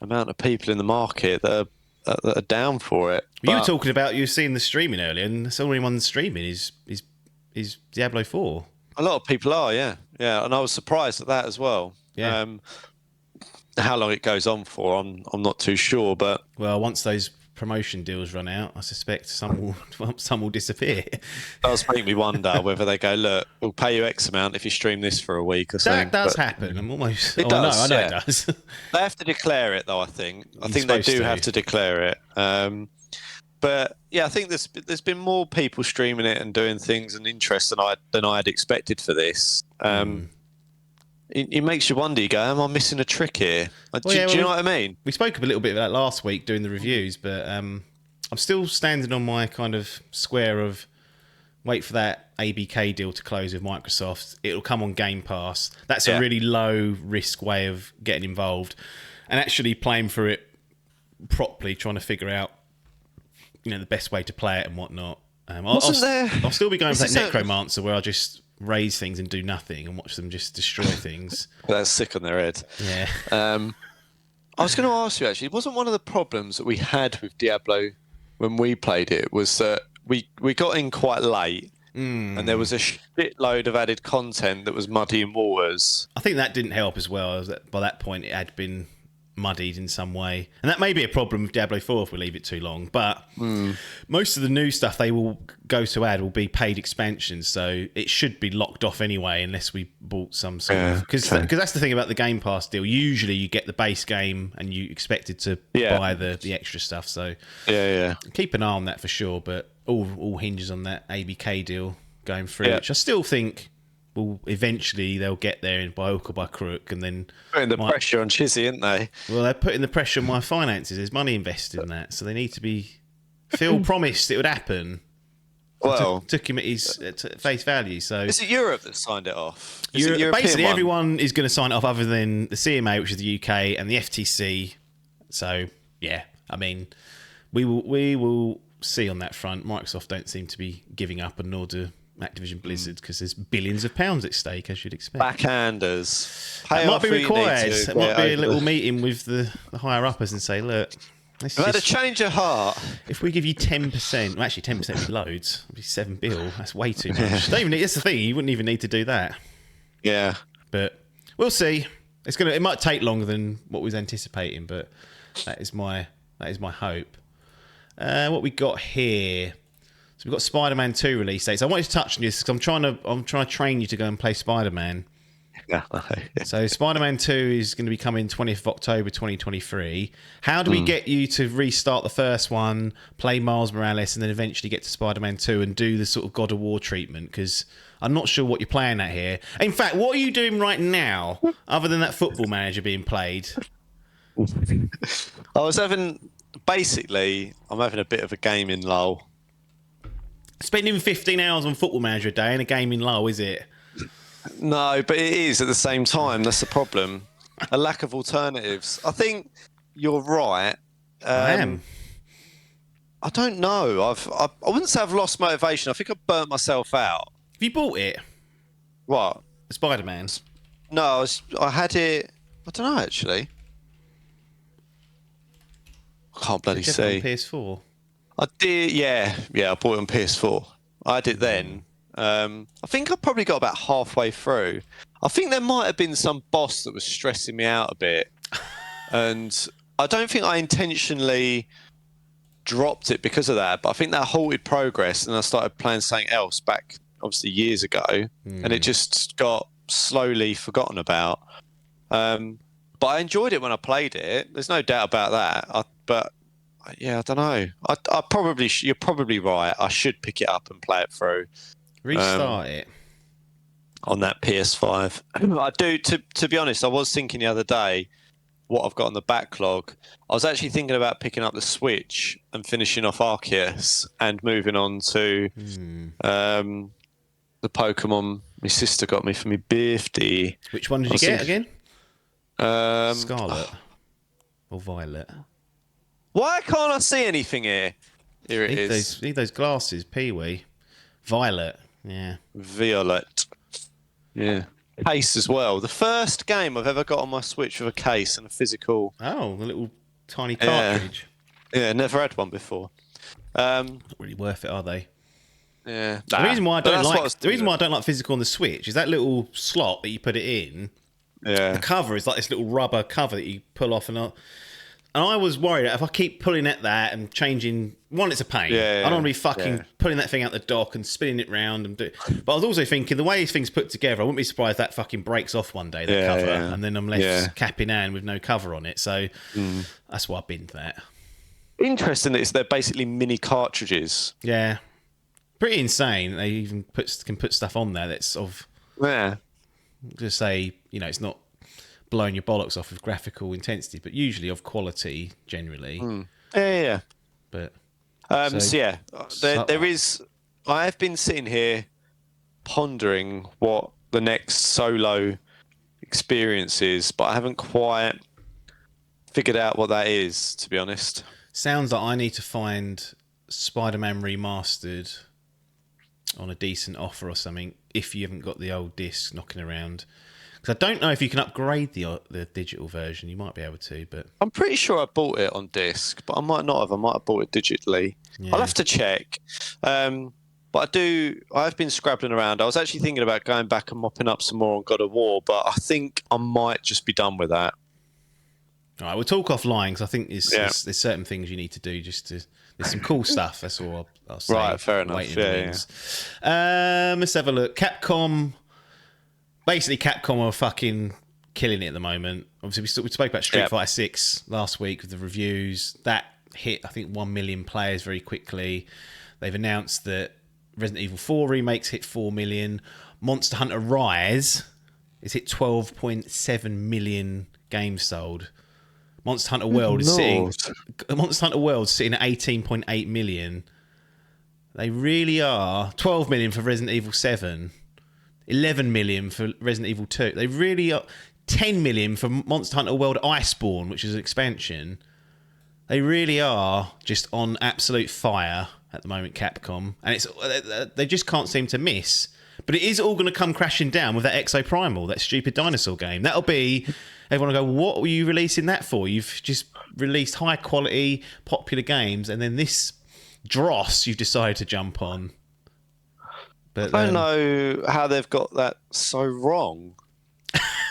amount of people in the market that are down for it. You were talking about you seeing the streaming earlier, and the only one streaming is Diablo 4. A lot of people are, yeah, and I was surprised at that as well. Yeah. How long it goes on for, I'm not too sure, but once those promotion deals run out, I suspect some will disappear. It does make me wonder whether they go, look, we'll pay you X amount if you stream this for a week or something. That does happen. I'm almost. It does. I know it does. They have to declare it, though. I think they do have to declare it. But yeah, I think there's been more people streaming it and doing things and interest than I had expected for this. It makes you wonder. You go, am I missing a trick here? Do you know what I mean? We spoke a little bit about that last week doing the reviews, but I'm still standing on my kind of square of wait for that ABK deal to close with Microsoft. It'll come on Game Pass. That's a really low risk way of getting involved and actually playing for it properly, trying to figure out the best way to play it and whatnot. I'll still be going for that Necromancer where I just raise things and do nothing and watch them just destroy things. That's sick on their head. Yeah. I was going to ask you, actually, wasn't one of the problems that we had with Diablo when we played it was that we got in quite late and there was a shitload of added content that was muddying waters. I think that didn't help as well. By that point, it had been muddied in some way, and that may be a problem with Diablo 4 if we leave it too long, but most of the new stuff they will go to add will be paid expansions, so it should be locked off anyway unless we bought some sort of because that's the thing about the Game Pass deal. Usually you get the base game and you expected to buy the extra stuff, so keep an eye on that for sure, but all hinges on that ABK deal going through, which I still think eventually they'll get there by hook or by crook, and then putting the pressure on Chizzy, aren't they? Well, they're putting the pressure on my finances. There's money invested in that, so they need to be. Phil promised it would happen. Well, took him at his face value. So is it Europe that signed it off? Basically, everyone is going to sign it off, other than the CMA, which is the UK, and the FTC. So yeah, I mean, we will see on that front. Microsoft don't seem to be giving up, and nor do Activision Blizzard, because there's billions of pounds at stake, as you'd expect. Backhanders. It might be required. It might be a little meeting with the higher uppers and say, look, you had a change of heart. If we give you 10%, well, actually 10% would be loads. It'd be $7 billion. That's way too much. That's the thing. You wouldn't even need to do that. Yeah. But we'll see. It might take longer than what we was anticipating, but that is my hope. What we got here. So we've got Spider-Man 2 release dates. I wanted to touch on this because I'm trying to train you to go and play Spider-Man. Yeah. So Spider-Man 2 is going to be coming 20th of October 2023. How do we get you to restart the first one, play Miles Morales, and then eventually get to Spider-Man 2 and do the sort of God of War treatment? Because I'm not sure what you're playing at here. In fact, what are you doing right now other than that Football Manager being played? I'm having a bit of a game in Lull. Spending 15 hours on Football Manager a day and a game in Lull, is it? No, but it is at the same time. That's the problem. A lack of alternatives. I think you're right. I am. I don't know. I wouldn't say I've lost motivation. I think I've burnt myself out. Have you bought it? What? Spider-Man? No, I had it. I don't know, actually. I can't bloody see. On PS4? I did, yeah. I bought it on PS4. I had it then. I think I probably got about halfway through. I think there might have been some boss that was stressing me out a bit. And I don't think I intentionally dropped it because of that. But I think that halted progress, and I started playing something else back, obviously years ago, and it just got slowly forgotten about. But I enjoyed it when I played it. There's no doubt about that. But yeah, I don't know. I probably you're probably right. I should pick it up and play it through. Restart it on that PS5. I do. To be honest, I was thinking the other day what I've got on the backlog. I was actually thinking about picking up the Switch and finishing off Arceus and moving on to the Pokemon my sister got me for my birthday. Which one did you get again? Scarlet or Violet? Why can't I see anything here? Here it is. Need those glasses, Pee-wee. Violet, yeah. Violet. Yeah. Case as well. The first game I've ever got on my Switch with a case and a physical. Oh, the little tiny cartridge. Yeah, never had one before. Not really worth it, are they? Yeah. The reason why I don't like physical on the Switch is that little slot that you put it in. Yeah. The cover is like this little rubber cover that you pull off, and I was worried that if I keep pulling at that and changing, one, it's a pain. I don't want to be fucking pulling that thing out the dock and spinning it round But I was also thinking the way things put together, I wouldn't be surprised that fucking breaks off one day, that cover, and then I'm left cap in hand with no cover on it. So that's why I binned that. Interesting that they're basically mini cartridges. Yeah, pretty insane. They even can put stuff on there that's of just say, it's not blowing your bollocks off with graphical intensity, but usually of quality generally. But there is. I have been sitting here pondering what the next solo experience is, but I haven't quite figured out what that is, to be honest. Sounds like I need to find Spider-Man Remastered on a decent offer or something if you haven't got the old disc knocking around. Because I don't know if you can upgrade the digital version. You might be able to, but I'm pretty sure I bought it on disc, but I might not have. I might have bought it digitally. Yeah. I'll have to check. But I've been scrabbling around. I was actually thinking about going back and mopping up some more on God of War, but I think I might just be done with that. All right, we'll talk offline because I think there's certain things you need to do. There's some cool stuff. That's all I'll say. Right, fair enough. Let's have a look. Capcom. Basically, Capcom are fucking killing it at the moment. Obviously, we spoke about Street Fighter 6 last week with the reviews. That hit, I think, 1 million players very quickly. They've announced that Resident Evil 4 remakes hit 4 million. Monster Hunter Rise has hit 12.7 million games sold. Monster Hunter World is sitting at 18.8 million. They really are. 12 million for Resident Evil 7. 11 million for Resident Evil 2. They really are. 10 million for Monster Hunter World Iceborne, which is an expansion. They really are just on absolute fire at the moment, Capcom. And they just can't seem to miss. But it is all going to come crashing down with that Exoprimal, that stupid dinosaur game. That'll be... Everyone will go, what were you releasing that for? You've just released high-quality, popular games, and then this dross you've decided to jump on. But I don't know how they've got that so wrong.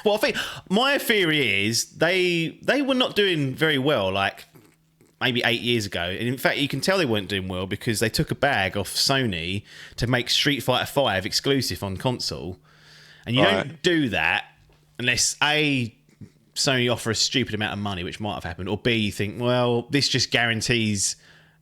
Well, I think my theory is they were not doing very well, like maybe 8 years ago. And in fact, you can tell they weren't doing well because they took a bag off Sony to make Street Fighter V exclusive on console. And you don't do that unless Sony offer a stupid amount of money, which might have happened, or B, you think, well, this just guarantees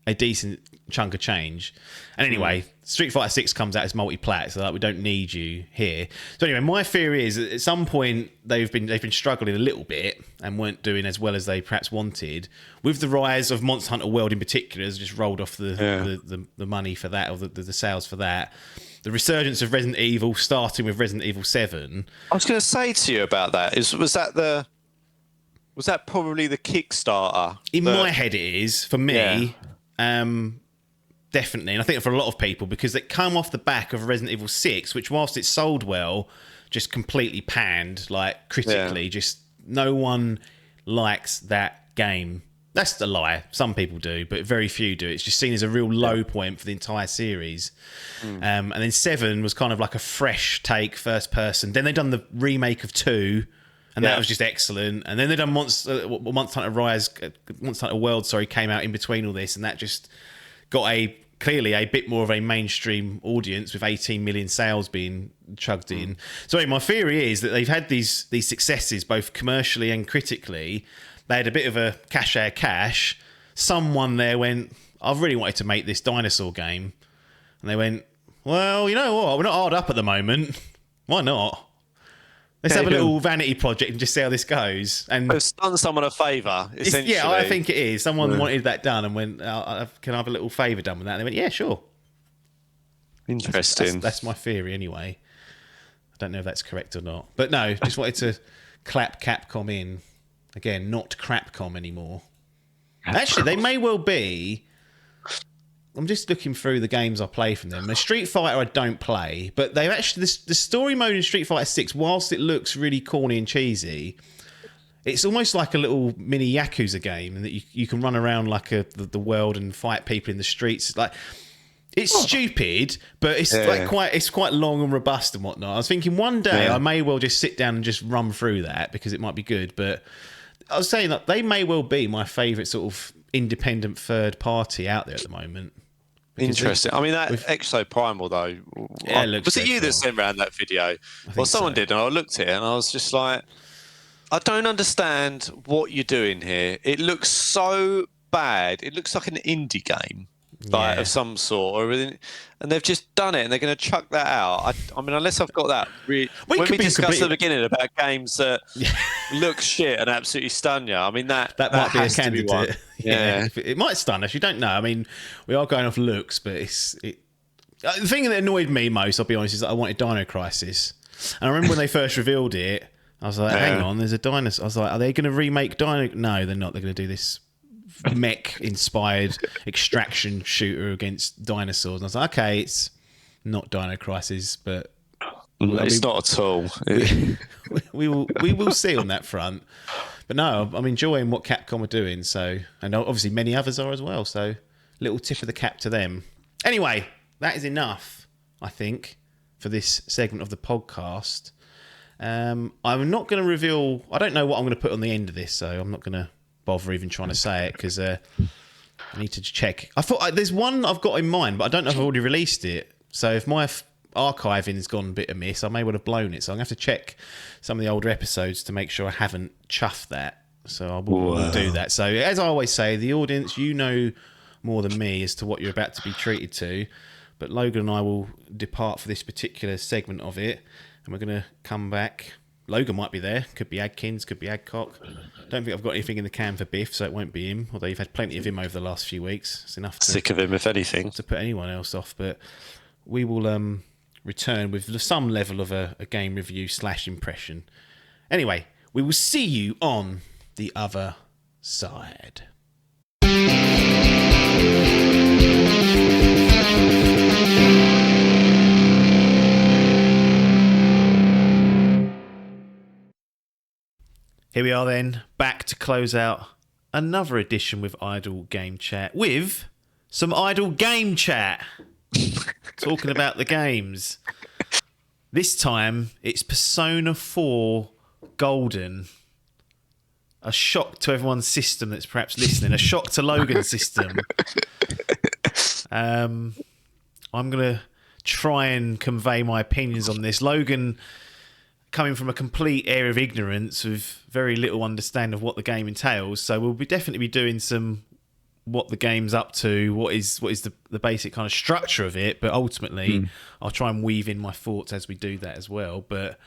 a decent chunk of change. And anyway, Street Fighter 6 comes out as multi-plat, so we don't need you here. So anyway, my theory is that at some point they've been struggling a little bit and weren't doing as well as they perhaps wanted. With the rise of Monster Hunter World in particular, has just rolled off the money for that, or the sales for that. The resurgence of Resident Evil, starting with Resident Evil 7. I was going to say to you about that. Was that probably the Kickstarter? In my head, it is for me. Definitely, and I think for a lot of people, because it come off the back of Resident Evil 6, which whilst it sold well, just completely panned, like critically. Just no one likes that game. That's a lie. Some people do, but very few do. It's just seen as a real low point for the entire series. And then 7 was kind of like a fresh take, first person. Then they've done the remake of 2, and that was just excellent. And then they done Monster Hunter World, came out in between all this, and that just got clearly a bit more of a mainstream audience with 18 million sales being chugged in. So my theory is that they've had these successes both commercially and critically. They had a bit of a cash. Someone there went, I've really wanted to make this dinosaur game. And they went, well, you know what? We're not hard up at the moment. Why not? Let's have a little vanity project and just see how this goes. And it's done someone a favour, essentially. Yeah, I think it is. Someone wanted that done and went, can I have a little favour done with that? And they went, yeah, sure. Interesting. That's my theory anyway. I don't know if that's correct or not. But no, just wanted to clap Capcom in. Again, not Crapcom anymore. Actually, they may well be. I'm just looking through the games I play from them. Street Fighter I don't play, but they've actually the story mode in Street Fighter 6, whilst it looks really corny and cheesy, it's almost like a little mini Yakuza game, and that you can run around like the world and fight people in the streets. It's stupid, but it's quite long and robust and whatnot. I was thinking one day I may well just sit down and just run through that because it might be good. But I was saying that they may well be my favourite sort of independent third party out there at the moment. Interesting. I mean, that Exo Primal, though, was it you that sent around that video? Well, someone did, and I looked at it, and I was just like, I don't understand what you're doing here. It looks so bad. It looks like an indie game, of some sort, and they've just done it, and they're going to chuck that out. I mean, unless I've got that. When we discussed at the beginning about games that look shit and absolutely stun you, I mean that might be a candidate. Yeah, it might stun us. You don't know. I mean, we are going off looks, but the thing that annoyed me most, I'll be honest, is that I wanted Dino Crisis, and I remember when they first revealed it, I was like, hang on, there's a dinosaur. I was like, are they going to remake Dino? No, they're not. They're going to do this mech-inspired extraction shooter against dinosaurs. And I was like, okay, it's not Dino Crisis, but it's not at all. we will see on that front. But no, I'm enjoying what Capcom are doing. So, and obviously many others are as well. So, little tip of the cap to them. Anyway, that is enough, I think, for this segment of the podcast. I'm not going to reveal. I don't know what I'm going to put on the end of this, so I'm not going to bother even trying to say it because I need to check. I thought there's one I've got in mind, but I don't know if I've already released it. So if my archiving's gone a bit amiss, I may well have blown it. So I'm going to have to check some of the older episodes to make sure I haven't chuffed that. So I will do that. So as I always say, the audience, you know more than me as to what you're about to be treated to. But Logan and I will depart for this particular segment of it, and we're going to come back. Logan might be there. Could be Adkins, could be Adcock. Don't think I've got anything in the can for Biff, so it won't be him. Although you've had plenty of him over the last few weeks. It's enough. Sick of him, if anything. To put anyone else off. But we will return with some level of a game review / impression. Anyway, we will see you on the other side. Here we are then, back to close out another edition with Idle Game Chat, with some Idle Game Chat. Talking about the games. This time, it's Persona 4 Golden. A shock to everyone's system that's perhaps listening. A shock to Logan's system. I'm going to try and convey my opinions on this. Logan, coming from a complete area of ignorance with very little understanding of what the game entails, so we'll definitely be doing some what the game's up to, what is the basic kind of structure of it, but ultimately I'll try and weave in my thoughts as we do that as well. But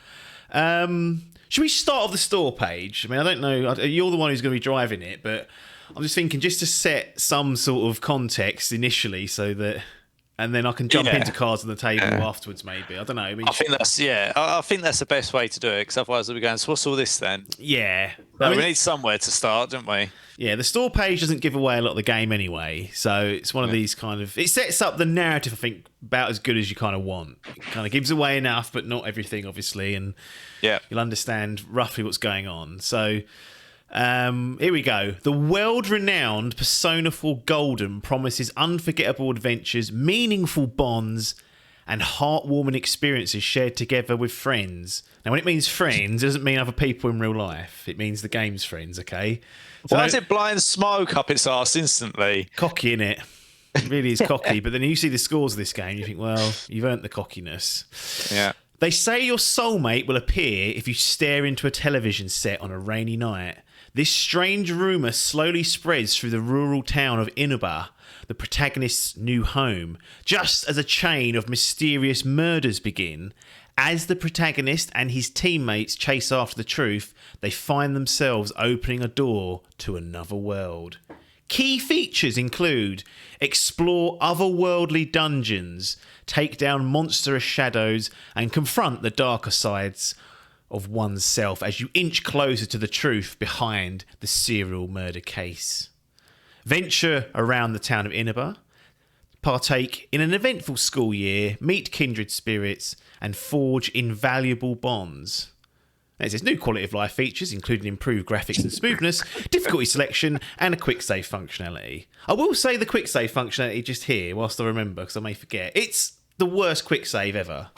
should we start off the store page? I mean, I don't know, you're the one who's going to be driving it, but I'm just thinking just to set some sort of context initially so that, and then I can jump into cards on the table afterwards, maybe. I don't know. I think that's I think that's the best way to do it, because otherwise we'll be going, so what's all this then? Yeah. We need somewhere to start, don't we? Yeah, the store page doesn't give away a lot of the game anyway, so it's one of these kind of... It sets up the narrative, I think, about as good as you kind of want. It kind of gives away enough, but not everything, obviously, and you'll understand roughly what's going on. So... here we go. The world-renowned Persona 4 Golden promises unforgettable adventures, meaningful bonds, and heartwarming experiences shared together with friends. Now, when it means friends, it doesn't mean other people in real life. It means the game's friends, okay? So Why is it blowing smoke up its arse instantly? cocky, innit? It really is cocky. But then you see the scores of this game, you think, well, you've earned the cockiness. Yeah. They say your soulmate will appear if you stare into a television set on a rainy night. This strange rumour slowly spreads through the rural town of Inaba, the protagonist's new home, just as a chain of mysterious murders begin. As the protagonist and his teammates chase after the truth, they find themselves opening a door to another world. Key features include explore otherworldly dungeons, take down monstrous shadows, and confront the darker sides of oneself as you inch closer to the truth behind the serial murder case. Venture around the town of Inaba, partake in an eventful school year, meet kindred spirits, and forge invaluable bonds. It says new quality of life features, including improved graphics and smoothness, difficulty selection, and a quick save functionality. I will say the quick save functionality just here, whilst I remember, because I may forget. It's the worst quick save ever.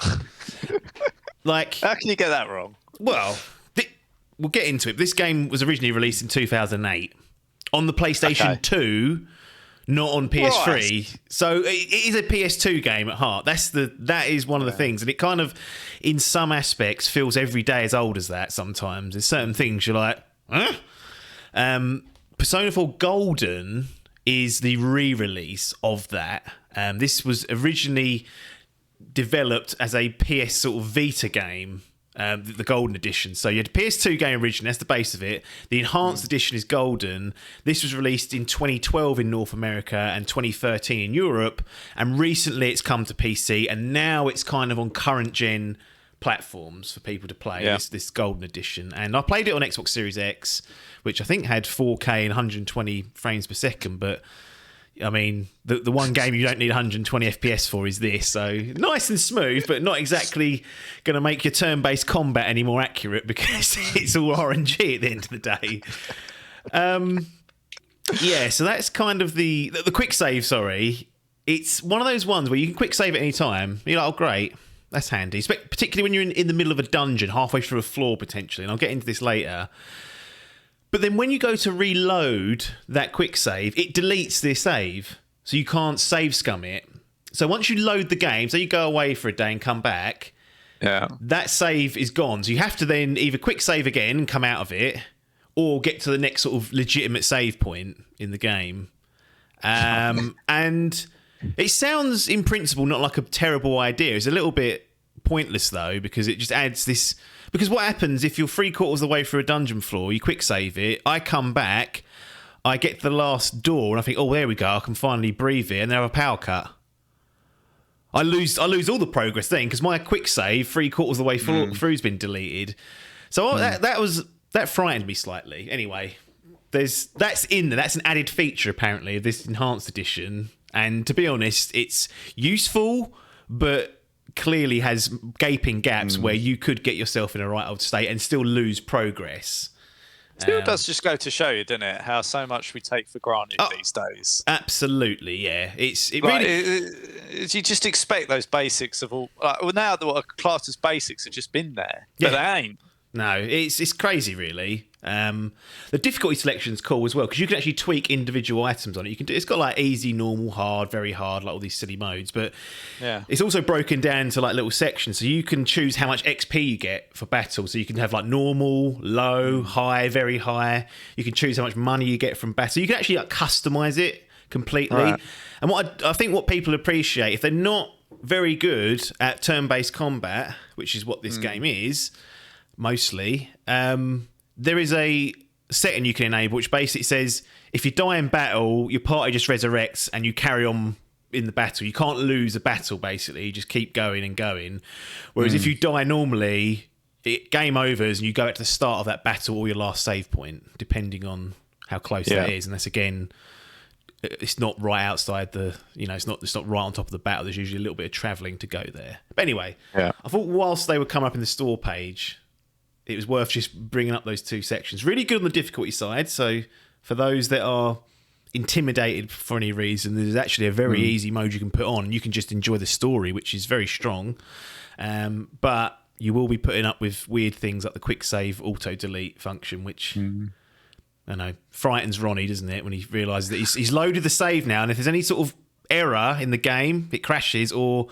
Like, How can you get that wrong? well, we'll get into it. This game was originally released in 2008 on the PlayStation 2, not on PS3. Right. So it is a PS2 game at heart. That is one of the things, and it kind of, in some aspects, feels every day as old as that. Sometimes there's certain things you're like, huh? Persona 4 Golden is the re-release of that. This was originally developed as a PS sort of Vita game. The Golden Edition. So you had a PS2 game originally, that's the base of it. The Enhanced Edition is Golden. This was released in 2012 in North America and 2013 in Europe. And recently it's come to PC, and now it's kind of on current gen platforms for people to play, this Golden Edition. And I played it on Xbox Series X, which I think had 4K and 120 frames per second, but I mean, the one game you don't need 120 FPS for is this. So nice and smooth, but not exactly going to make your turn-based combat any more accurate because it's all RNG at the end of the day. Yeah, so that's kind of the quick save, sorry. It's one of those ones where you can quick save at any time. You're like, oh, great. That's handy. Particularly when you're in the middle of a dungeon, halfway through a floor, potentially. And I'll get into this later. But then when you go to reload that quick save, it deletes the save. So you can't save scum it. So once you load the game, so you go away for a day and come back, that save is gone. So you have to then either quick save again and come out of it, or get to the next sort of legitimate save point in the game. And it sounds, in principle, not like a terrible idea. It's a little bit pointless, though, because it just adds this... Because what happens if you're 3/4 of the way through a dungeon floor, you quick save it, I come back, I get to the last door, and I think, oh, there we go, I can finally breathe it, and then I have a power cut. I lose all the progress then, because my quick save, 3/4 of the way through's been deleted. So that frightened me slightly. Anyway, that's in there. That's an added feature, apparently, of this Enhanced Edition. And to be honest, it's useful, but clearly has gaping gaps where you could get yourself in a right old state and still lose progress. Still does just go to show you, doesn't it, how so much we take for granted these days. Absolutely, yeah. You just expect those basics of all. Now what are classed as basics have just been there, but they ain't. No, it's crazy, really. The difficulty selection's cool as well, because you can actually tweak individual items on it. It's got like easy, normal, hard, very hard, like all these silly modes. But it's also broken down into like little sections, so you can choose how much XP you get for battle. So you can have like normal, low, high, very high. You can choose how much money you get from battle. You can actually like customize it completely. Right. And I think what people appreciate, if they're not very good at turn-based combat, which is what this game is mostly, there is a setting you can enable which basically says if you die in battle, your party just resurrects and you carry on in the battle. You can't lose a battle, basically. You just keep going and going. Whereas if you die normally, game overs and you go at the start of that battle or your last save point, depending on how close that is. And that's, again, it's not right outside the, it's not right on top of the battle. There's usually a little bit of travelling to go there. But anyway, I thought whilst they would come up in the store page, it was worth just bringing up those two sections. Really good on the difficulty side. So for those that are intimidated for any reason, there's actually a very easy mode you can put on. You can just enjoy the story, which is very strong. But you will be putting up with weird things like the quick save auto delete function, which I know frightens Ronnie, doesn't it, when he realises that he's loaded the save now, and if there's any sort of error in the game, it crashes, or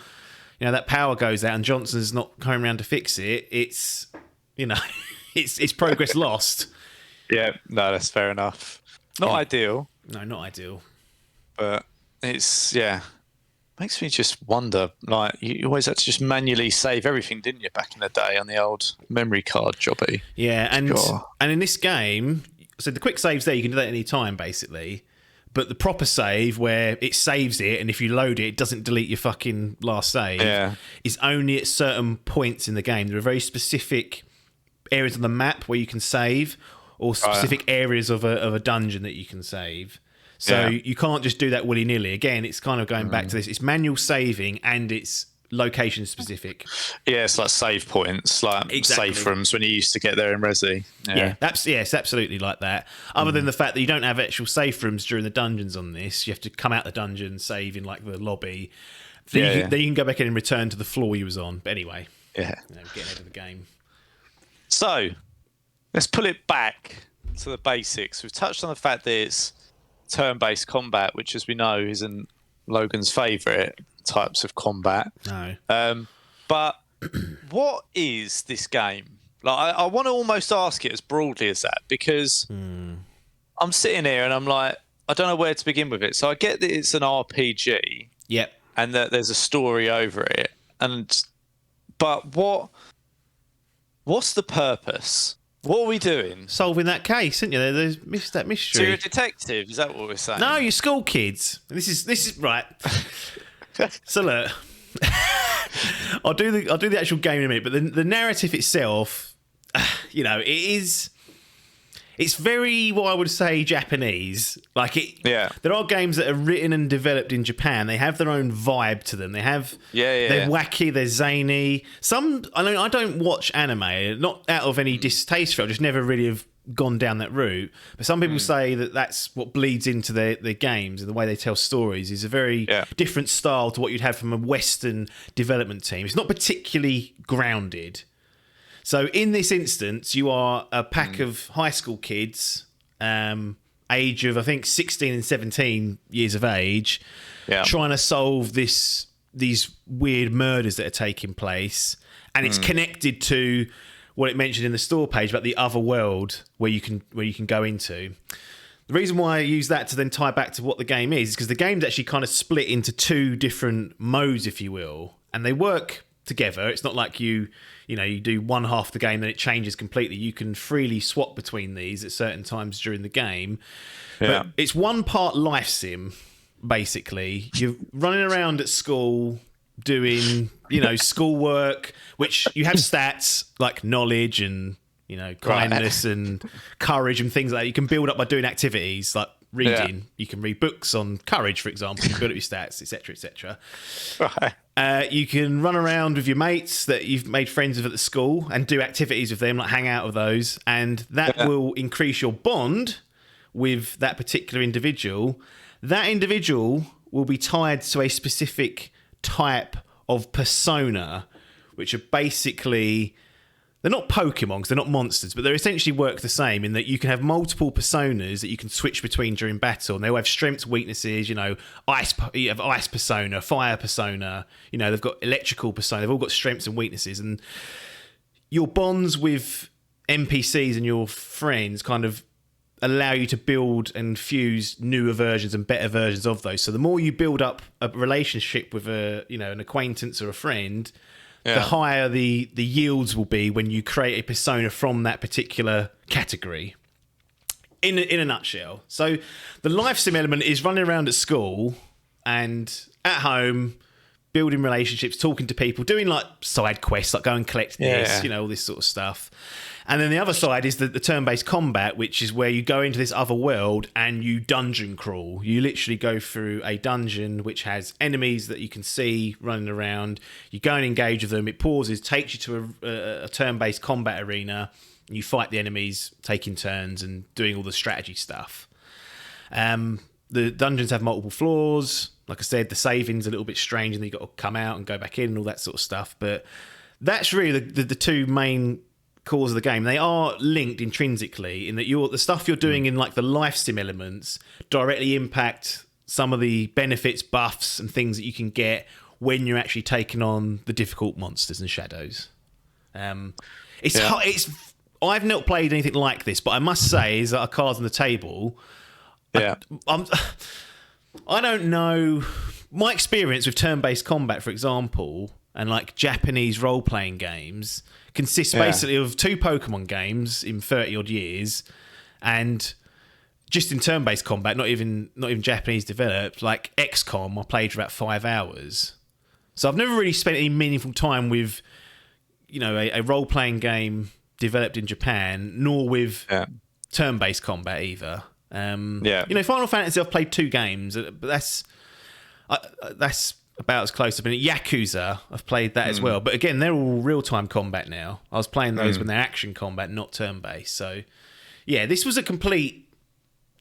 that power goes out and Johnson's not coming around to fix it, it's it's progress lost. Yeah, no, that's fair enough. Not ideal. No, not ideal. But it's, makes me just wonder, like, you always had to just manually save everything, didn't you, back in the day on the old memory card jobby? Yeah, and in this game, so the quick saves there, you can do that any time, basically. But the proper save, where it saves it, and if you load it, it doesn't delete your fucking last save, is only at certain points in the game. There are very specific areas on the map where you can save, or specific areas of a dungeon that you can save. So you can't just do that willy-nilly. Again, it's kind of going back to this. It's manual saving, and it's location specific. Yeah, it's like save points, like save rooms when you used to get there in Resi. It's absolutely like that. Other than the fact that you don't have actual safe rooms during the dungeons on this, you have to come out the dungeon, save in like the lobby. Then you can go back in and return to the floor you was on. But anyway, getting ahead of the game. So let's pull it back to the basics. We've touched on the fact that it's turn-based combat, which, as we know, isn't Logan's favourite types of combat. No. But what is this game? Like, I want to almost ask it as broadly as that, because I'm sitting here and I'm like, I don't know where to begin with it. So I get that it's an RPG. Yep. And that there's a story over it. But what's the purpose? What are we doing? Solving that case, isn't you? There's that mystery. So you're a detective, is that what we're saying? No, you're school kids. This is right. So look, I'll do the actual game in a minute, but the narrative itself, it's very, what I would say, Japanese. Like it. Yeah. There are games that are written and developed in Japan. They have their own vibe to them. They have. They're wacky. They're zany. Some. I don't watch anime. Not out of any distaste for it. I just never really have gone down that route. But some people say that that's what bleeds into their games and the way they tell stories is a very different style to what you'd have from a Western development team. It's not particularly grounded. So in this instance, you are a pack of high school kids, age of, I think, 16 and 17 years of age, trying to solve these weird murders that are taking place. And it's connected to what it mentioned in the store page about the other world where you can go into. The reason why I use that to then tie back to what the game is because the game's actually kind of split into two different modes, if you will, and they work together. It's not like you do one half of the game then it changes completely. You can freely swap between these at certain times during the game. But it's one part life sim, basically. You're running around at school doing, schoolwork, which you have stats like knowledge and, kindness and courage and things like that. You can build up by doing activities like reading. Yeah. You can read books on courage, for example, and build up your stats, etc., etc. Right. You can run around with your mates that you've made friends with at the school and do activities with them, like hang out with those, and that will increase your bond with that particular individual. That individual will be tied to a specific type of persona, which are basically... They're not Pokemon because they're not monsters, but they essentially work the same in that you can have multiple personas that you can switch between during battle, and they all have strengths, weaknesses. You have ice persona, fire persona. They've got electrical persona. They've all got strengths and weaknesses, and your bonds with NPCs and your friends kind of allow you to build and fuse newer versions and better versions of those. So the more you build up a relationship with an acquaintance or a friend. Yeah. The higher the yields will be when you create a persona from that particular category. In a nutshell. So the life sim element is running around at school and at home, building relationships, talking to people, doing like side quests, like go and collect this, all this sort of stuff. And then the other side is the turn-based combat, which is where you go into this other world and you dungeon crawl. You literally go through a dungeon which has enemies that you can see running around. You go and engage with them. It pauses, takes you to a turn-based combat arena. And you fight the enemies, taking turns and doing all the strategy stuff. the dungeons have multiple floors. Like I said, the saving's a little bit strange, and then you've got to come out and go back in and all that sort of stuff. But that's really the two main cores of the game. They are linked intrinsically in that the stuff you're doing in like the life sim elements directly impact some of the benefits, buffs, and things that you can get when you're actually taking on the difficult monsters and shadows. I've not played anything like this, but I must say, is that our cards on the table. Yeah. I don't know. My experience with turn-based combat, for example, and like Japanese role-playing games consists basically of 2 Pokemon games in 30-odd years, and just in turn-based combat, not even Japanese developed, like XCOM, I played for about 5 hours. So I've never really spent any meaningful time with, a role-playing game developed in Japan, nor with turn-based combat either. Final Fantasy, I've played 2 games, but that's about as close as I've been. Yakuza, I've played that as well, but again, they're all real-time combat now. I was playing those when they're action combat, not turn-based. So, yeah, this was a complete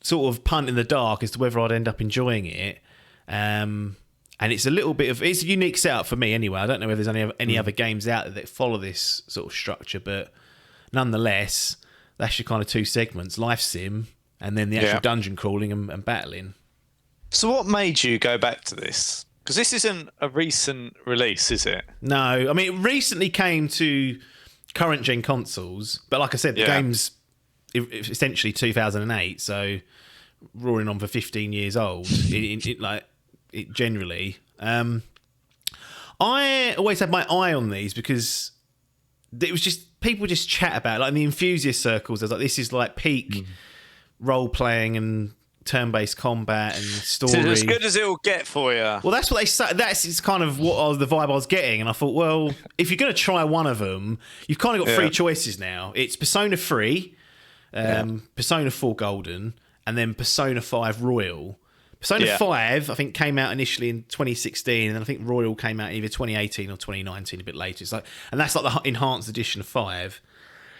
sort of punt in the dark as to whether I'd end up enjoying it. And it's a little bit of... It's a unique setup for me anyway. I don't know whether there's any other games out there that follow this sort of structure, but nonetheless, that's your kind of 2 segments, life sim, and then the actual dungeon crawling and battling. So what made you go back to this? Because this isn't a recent release, is it? No. I mean, it recently came to current-gen consoles, but like I said, the game's essentially 2008, so roaring on for 15 years old, generally. I always had my eye on these because it was just... People just chat about it. Like in the enthusiast circles, there's like, this is like peak... role-playing and turn-based combat and story. So as good as it will get for you. Well, that's what they say. That's kind of the vibe I was getting. And I thought, well, if you're going to try one of them, you've kind of got 3 choices now. It's Persona 3, Persona 4 Golden, and then Persona 5 Royal. Persona 5, I think, came out initially in 2016, and then I think Royal came out either 2018 or 2019, a bit later. And that's like the enhanced edition of 5.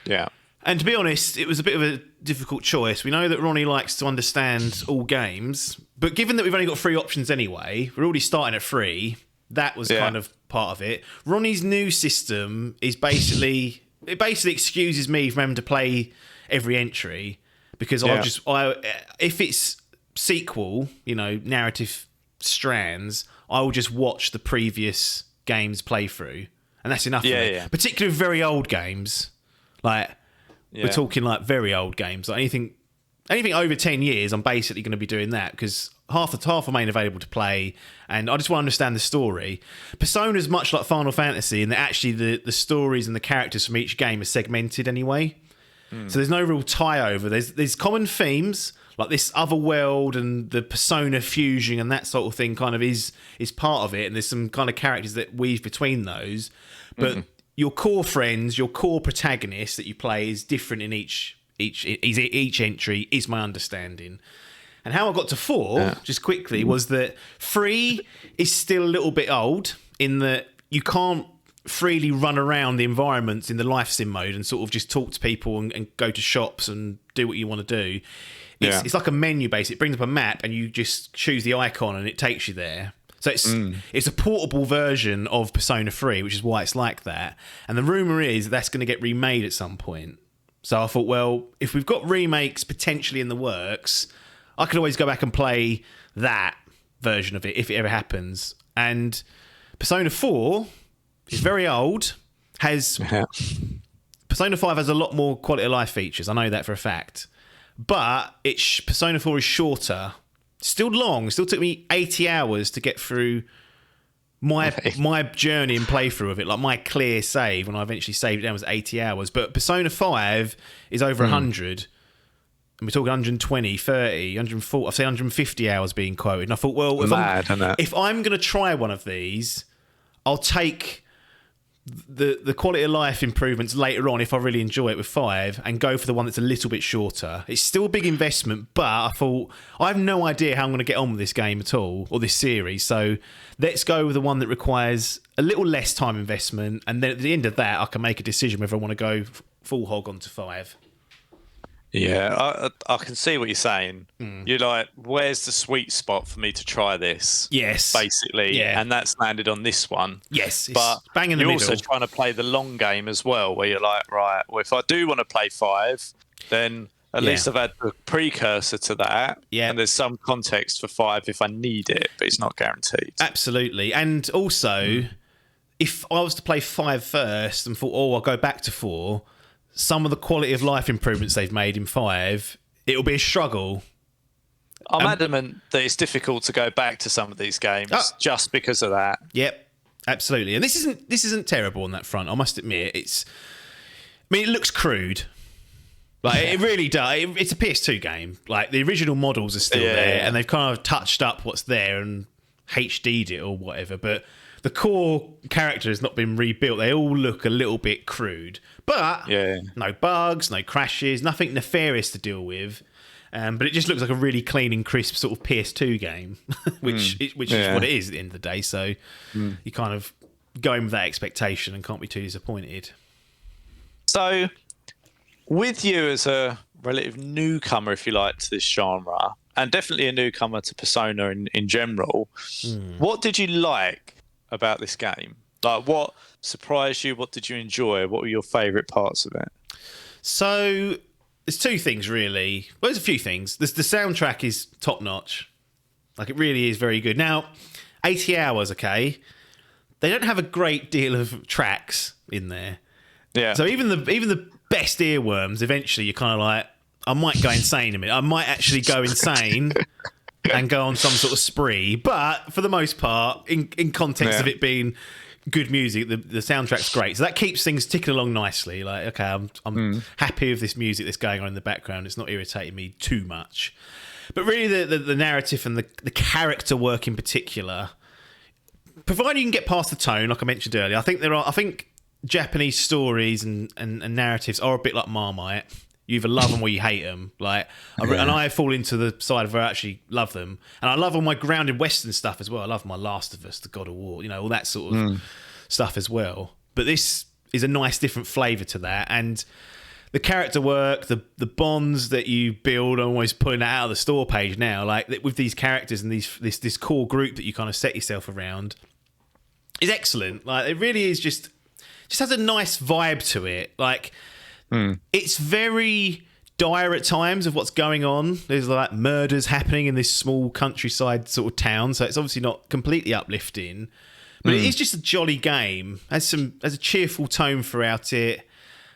Yeah. And to be honest, it was a bit of a difficult choice. We know that Ronnie likes to understand all games, but given that we've only got 3 options anyway, we're already starting at 3. That was kind of part of it. Ronnie's new system is basically excuses me from having to play every entry because if it's sequel, narrative strands, I will just watch the previous game's playthrough, and that's enough for me. Yeah. Particularly very old games, like. Yeah. We're talking like very old games. Like anything over 10 years, I'm basically going to be doing that because half remain available to play, and I just want to understand the story. Persona's much like Final Fantasy in that actually the stories and the characters from each game are segmented anyway. So there's no real tie over. There's common themes like this other world and the Persona fusion and that sort of thing kind of is part of it, and there's some kind of characters that weave between those, but. Your core friends, your core protagonist that you play is different in each entry, is my understanding. And how I got to 4, just quickly, was that 3 is still a little bit old in that you can't freely run around the environments in the life sim mode and sort of just talk to people and go to shops and do what you want to do. It's like a menu base. It brings up a map and you just choose the icon and it takes you there. So it's a portable version of Persona 3, which is why it's like that. And the rumour is that's going to get remade at some point. So I thought, well, if we've got remakes potentially in the works, I could always go back and play that version of it if it ever happens. And Persona 4 is very old, Persona 5 has a lot more quality of life features. I know that for a fact. But Persona 4 is shorter. Still long. It still took me 80 hours to get through my journey and playthrough of it. Like my clear save when I eventually saved it down was 80 hours. But Persona 5 is over 100. And we're talking 120, 30, 140, I'd say 150 hours being quoted. And I thought, well, if I'm going to try one of these, I'll take the quality of life improvements later on if I really enjoy it with 5 and go for the one that's a little bit shorter. It's still a big investment, but I thought I have no idea how I'm going to get on with this game at all or this series, so let's go with the one that requires a little less time investment, and then at the end of that I can make a decision whether I want to go full hog onto 5. Yeah, I can see what you're saying. You're like, where's the sweet spot for me to try this? Yes. Basically, Yeah. and that's landed on this one. Yes, it's But bang in the you're middle. also trying to play the long game as well, where you're like, right, well, if I do want to play 5, then at least I've had the precursor to that. Yeah. And there's some context for 5 if I need it, but it's not guaranteed. Absolutely. And also, if I was to play 5 first and thought, I'll go back to 4, some of the quality of life improvements they've made in 5, it'll be a struggle. I'm adamant that it's difficult to go back to some of these games just because of that. Yep, absolutely. And this isn't terrible on that front, I must admit. It looks crude. Like it really does. It's a PS2 game. Like the original models are still there, and they've kind of touched up what's there and HD'd it or whatever. But the core character has not been rebuilt. They all look a little bit crude, but no bugs, no crashes, nothing nefarious to deal with. But it just looks like a really clean and crisp sort of PS2 game, which is what it is at the end of the day. So you kind of go in with that expectation and can't be too disappointed. So, with you as a relative newcomer, if you like, to this genre, and definitely a newcomer to Persona in general, what did you like about this game? Like, what surprised you? What did you enjoy? What were your favourite parts of it? So, there's two things, really. Well, there's a few things. The soundtrack is top-notch. Like, it really is very good. Now, 80 hours, okay? They don't have a great deal of tracks in there. Yeah. So even the best earworms, eventually you're kind of like, I might go insane a minute. I might actually go insane and go on some sort of spree. But for the most part, in context of it being good music, the soundtrack's great. So that keeps things ticking along nicely. Like, okay, I'm happy with this music that's going on in the background. It's not irritating me too much. But really the narrative and the character work in particular, provided you can get past the tone, like I mentioned earlier, I think Japanese stories and narratives are a bit like Marmite. You either love them or you hate them. Like, and I fall into the side of where I actually love them, and I love all my grounded Western stuff as well. I love my Last of Us, the God of War, all that sort of stuff as well. But this is a nice different flavour to that, and the character work, the bonds that you build. I'm always pulling that out of the store page now. Like with these characters and this core group that you kind of set yourself around is excellent. Like it really is just has a nice vibe to it. Like it's very dire at times of what's going on. There's like murders happening in this small countryside sort of town, so it's obviously not completely uplifting. But it is just a jolly game. Has a cheerful tone throughout it.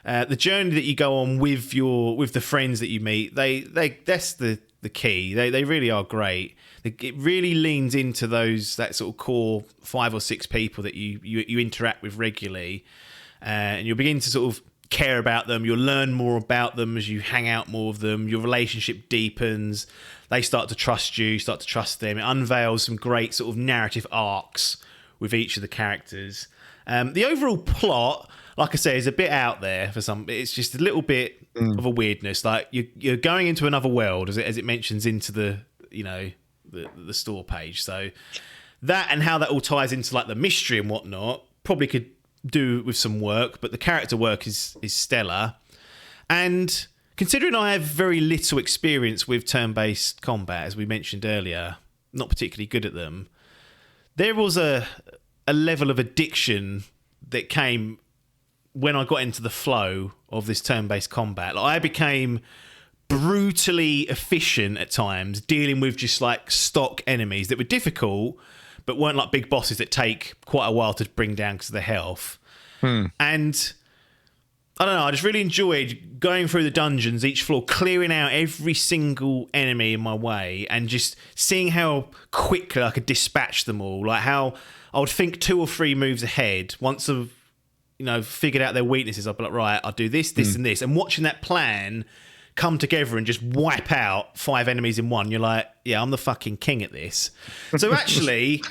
The journey that you go on with the friends that you meet, that's the key. They really are great. It really leans into that sort of core 5 or 6 people that you interact with regularly, and you'll begin to sort of care about them. You'll learn more about them as you hang out more with them. Your relationship deepens. They start to trust you, start to trust them. It unveils some great sort of narrative arcs with each of the characters. The overall plot, like I say, is a bit out there for some. It's just a little bit of a weirdness. Like you're going into another world, as it mentions into the the store page. So that and how that all ties into like the mystery and whatnot probably could do with some work, but the character work is stellar. And considering I have very little experience with turn-based combat, as we mentioned earlier, not particularly good at them, there was a level of addiction that came when I got into the flow of this turn-based combat. Like I became brutally efficient at times, dealing with just like stock enemies that were difficult, but weren't like big bosses that take quite a while to bring down because of their health. And I don't know, I just really enjoyed going through the dungeons, each floor, clearing out every single enemy in my way, and just seeing how quickly I could dispatch them all. Like how I would think 2 or 3 moves ahead. Once I've figured out their weaknesses, I'd be like, right, I'll do this, this, and this. And watching that plan come together and just wipe out 5 enemies in one, you're like, yeah, I'm the fucking king at this. So actually,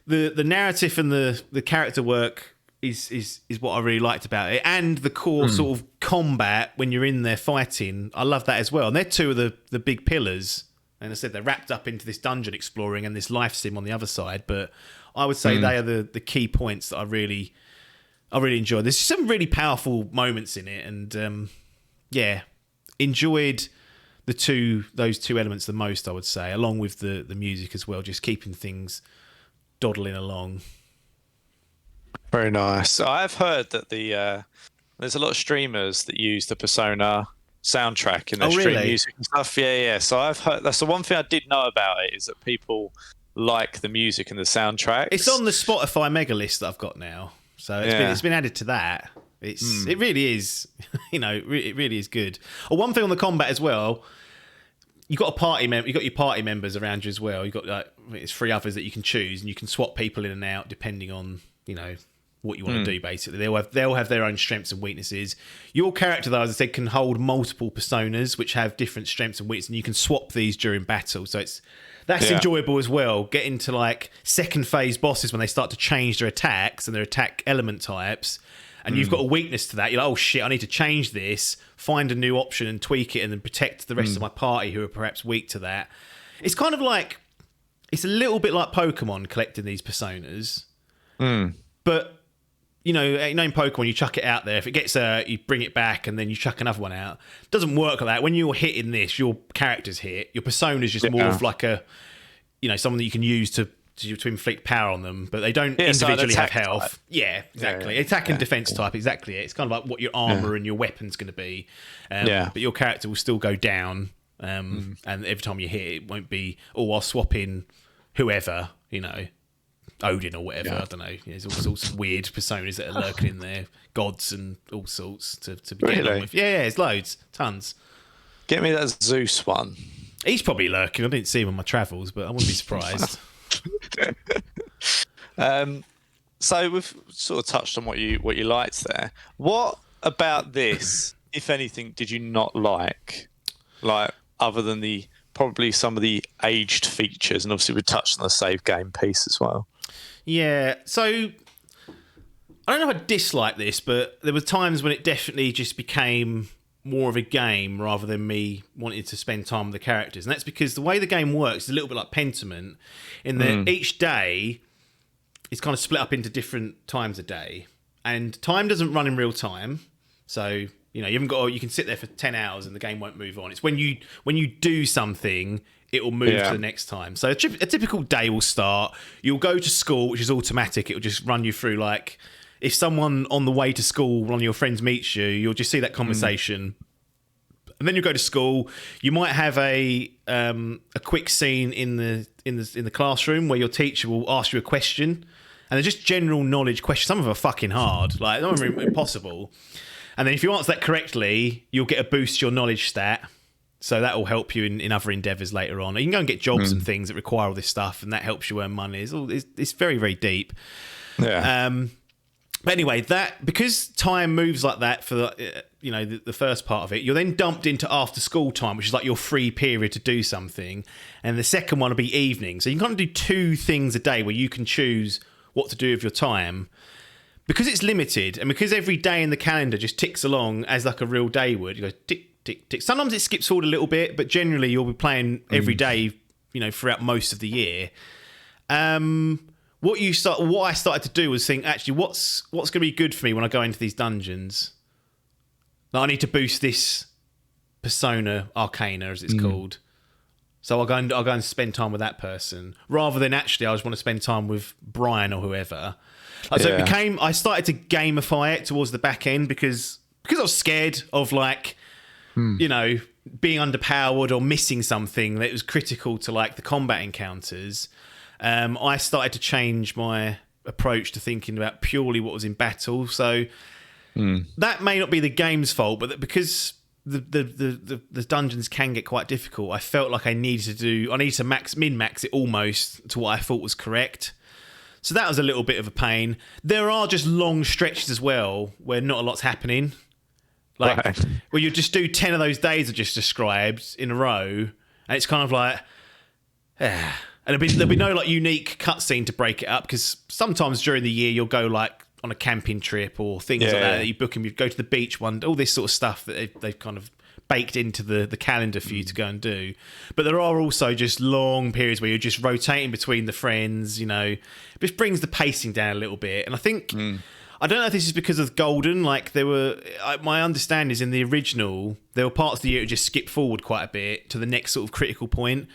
the narrative and the character work is what I really liked about it, and the core sort of combat when you're in there fighting. I love that as well. And they're 2 of the big pillars. And as I said, they're wrapped up into this dungeon exploring and this life sim on the other side. But I would say they are the key points that I really enjoy. There's some really powerful moments in it, and enjoyed those two elements the most, I would say, along with the music as well, just keeping things dawdling along. Very nice. I've heard that there's a lot of streamers that use the Persona soundtrack in their stream music and stuff. Yeah. So I've heard that's the one thing I did know about it, is that people like the music and the soundtrack. It's on the Spotify mega list that I've got now, so it's been added to that. It really is, it really is good. One thing on the combat as well. You got you got your party members around you as well. You got it's 3 others that you can choose, and you can swap people in and out depending on what you want to do. Basically, they'll have their own strengths and weaknesses. Your character, though, as I said, can hold multiple personas which have different strengths and weaknesses, and you can swap these during battle. So that's enjoyable as well. Getting to like second phase bosses when they start to change their attacks and their attack element types. And you've got a weakness to that. You're like, oh shit, I need to change this, find a new option and tweak it, and then protect the rest of my party who are perhaps weak to that. It's kind of like, it's a little bit like Pokemon collecting these personas. But, in Pokemon, you chuck it out there. If it gets you bring it back and then you chuck another one out. It doesn't work like that. When you're hitting this, your character's hit. Your persona's just more of like a, someone that you can use to inflict power on them, but they don't individually have health. Type. Yeah, exactly. Yeah. Attack and defense type, exactly. It's kind of like what your armor and your weapon's going to be. But your character will still go down, and every time you hit, it won't be, I'll swap in whoever, Odin or whatever. I don't know. There's all sorts of weird personas that are lurking in there, gods and all sorts to begin with. Yeah, there's loads, tons. Get me that Zeus one. He's probably lurking. I didn't see him on my travels, but I wouldn't be surprised. So we've sort of touched on what you liked there. What about this, if anything, did you not like other than probably some of the aged features? And obviously we touched on the save game piece as well. Yeah, so I don't know if I dislike this, but there were times when it definitely just became more of a game rather than me wanting to spend time with the characters. And that's because the way the game works is a little bit like Pentiment, in that each day is kind of split up into different times a day, and time doesn't run in real time. So you haven't got, you can sit there for 10 hours and the game won't move on. It's when you do something, it will move to the next time. So a typical day will start, you'll go to school, which is automatic. It will just run you through, like, if someone on the way to school, one of your friends meets you, you'll just see that conversation. And then you go to school. You might have a quick scene in the classroom where your teacher will ask you a question, and they're just general knowledge questions. Some of them are fucking hard, like not really impossible. And then if you answer that correctly, you'll get a boost to your knowledge stat. So that will help you in other endeavours later on. You can go and get jobs and things that require all this stuff, and that helps you earn money. It's very, very deep. Yeah. But anyway, because time moves like that for the first part of it, you're then dumped into after school time, which is like your free period to do something, and the second one will be evening. So you can kind of do 2 things a day where you can choose what to do with your time. Because it's limited, and because every day in the calendar just ticks along as like a real day would, you go tick, tick, tick. Sometimes it skips forward a little bit, but generally you'll be playing every day, throughout most of the year. What I started to do was think, actually, what's going to be good for me when I go into these dungeons? Like, I need to boost this persona arcana, as it's called. So I'll go and spend time with that person, rather than actually I just want to spend time with Brian or whoever. So I started to gamify it towards the back end because I was scared of being underpowered or missing something that was critical to like the combat encounters. I started to change my approach to thinking about purely what was in battle. So that may not be the game's fault, but because the dungeons can get quite difficult, I felt like I needed to min-max it almost to what I thought was correct. So that was a little bit of a pain. There are just long stretches as well where not a lot's happening. Where you just do 10 of those days I just described in a row, and it's kind of like, and there'll be no unique cutscene to break it up, because sometimes during the year you'll go on a camping trip or things like that you book, and you go to the beach one, all this sort of stuff that they've kind of baked into the calendar for you to go and do. But there are also just long periods where you're just rotating between the friends, it just brings the pacing down a little bit. And I think I don't know if this is because of Golden. Like my understanding is in the original, there were parts of the year that just skip forward quite a bit to the next sort of critical point.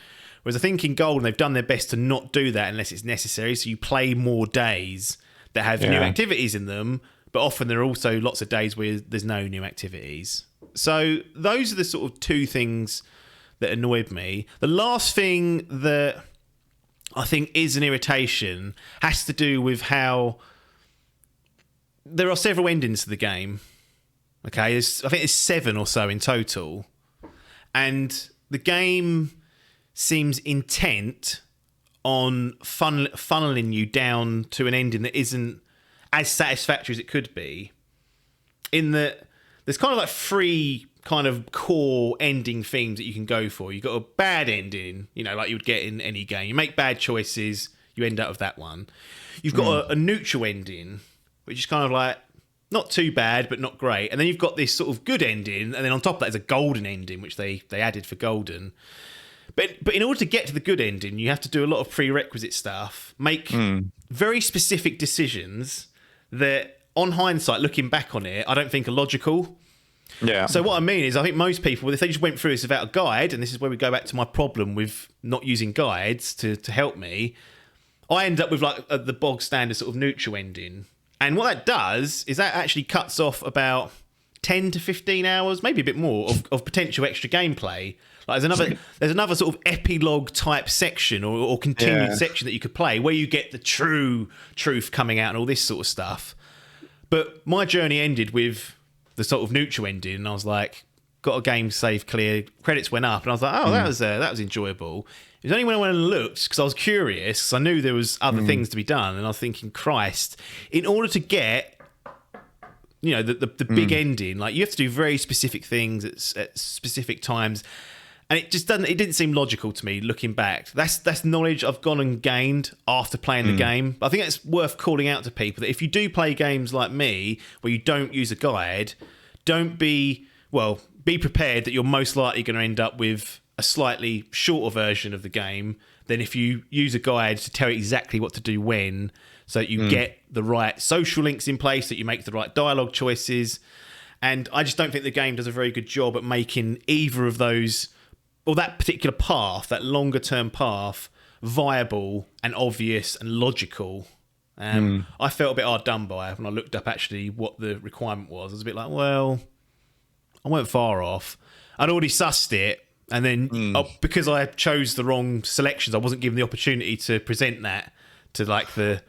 Whereas I think in Golden, they've done their best to not do that unless it's necessary. So you play more days that have new activities in them, but often there are also lots of days where there's no new activities. So those are the sort of two things that annoyed me. The last thing that I think is an irritation has to do with how there are several endings to the game. Okay, I think there's 7 or so in total. And the game seems intent on funneling you down to an ending that isn't as satisfactory as it could be. In that there's kind of like 3 kind of core ending themes that you can go for. You've got a bad ending, like you would get in any game. You make bad choices, you end up with that one. You've got a neutral ending, which is kind of like not too bad, but not great. And then you've got this sort of good ending, and then on top of that is a golden ending, which they added for Golden. But in order to get to the good ending, you have to do a lot of prerequisite stuff, make very specific decisions that, on hindsight, looking back on it, I don't think are logical. Yeah. So what I mean is, I think most people, if they just went through this without a guide, and this is where we go back to my problem with not using guides to help me, I end up with like the bog standard sort of neutral ending. And what that does is that actually cuts off about 10 to 15 hours, maybe a bit more, of potential extra gameplay. Like there's another sort of epilogue type section or continued section that you could play where you get the truth coming out and all this sort of stuff. But my journey ended with the sort of neutral ending, and I was like, got a game save clear, credits went up, and I was like, that was enjoyable. It was only when I went and looked, because I was curious, because I knew there was other things to be done, and I was thinking, Christ, in order to get the big ending, like you have to do very specific things at specific times. And it didn't seem logical to me looking back. That's knowledge I've gone and gained after playing the game. But I think it's worth calling out to people that if you do play games like me, where you don't use a guide, be prepared that you're most likely going to end up with a slightly shorter version of the game than if you use a guide to tell you exactly what to do when, so that you get the right social links in place, that you make the right dialogue choices. And I just don't think the game does a very good job at making either of those, or that particular path, that longer term path, viable and obvious and logical. I felt a bit hard done by when I looked up actually what the requirement was. I was a bit like, well, I weren't far off. I'd already sussed it, and then because I chose the wrong selections, I wasn't given the opportunity to present that to like the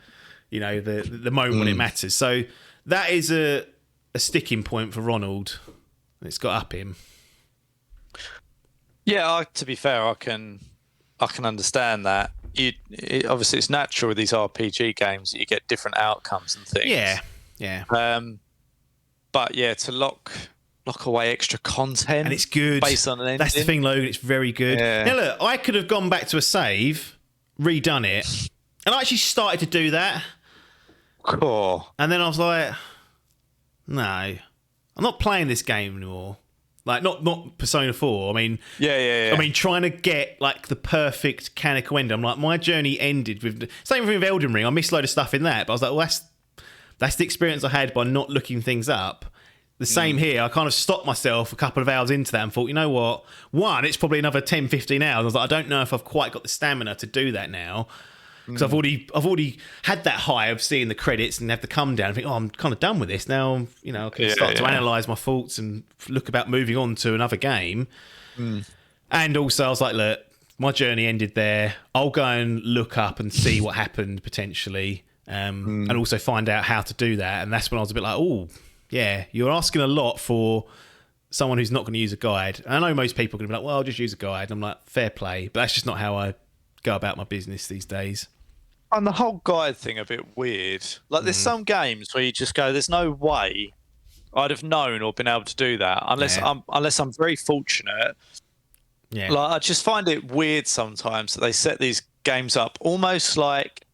moment when it matters. So that is a sticking point for Ronald. It's got up him. Yeah, to be fair, I can understand that. Obviously, it's natural with these RPG games that you get different outcomes and things. Yeah. But yeah, to lock away extra content, and it's good based on an ending. That's the thing, Logan. It's very good. Yeah. Now look, I could have gone back to a save, redone it, and I actually started to do that. Cool. And then I was like, no, I'm not playing this game anymore. Like, not Persona 4. I mean, yeah. I mean, trying to get like the perfect mechanical end. I'm like, my journey ended with same thing with Elden Ring. I missed a load of stuff in that, but I was like, well, that's the experience I had by not looking things up. The same here. I kind of stopped myself a couple of hours into that and thought, you know what? One, it's probably another 10, 15 hours. I was like, I don't know if I've quite got the stamina to do that now. Because I've already had that high of seeing the credits and have to come down and think, I'm kind of done with this now. I can start to analyse my thoughts and look about moving on to another game. And also, I was like, look, my journey ended there. I'll go and look up and see what happened potentially, and also find out how to do that. And that's when I was a bit like, oh, yeah, you're asking a lot for someone who's not going to use a guide. And I know most people are going to be like, well, I'll just use a guide. And I'm like, fair play, but that's just not how I go about my business these days. And the whole guide thing a bit weird. Like, there's some games where you just go, there's no way I'd have known or been able to do that unless I'm very fortunate. Yeah. Like, I just find it weird sometimes that they set these games up almost like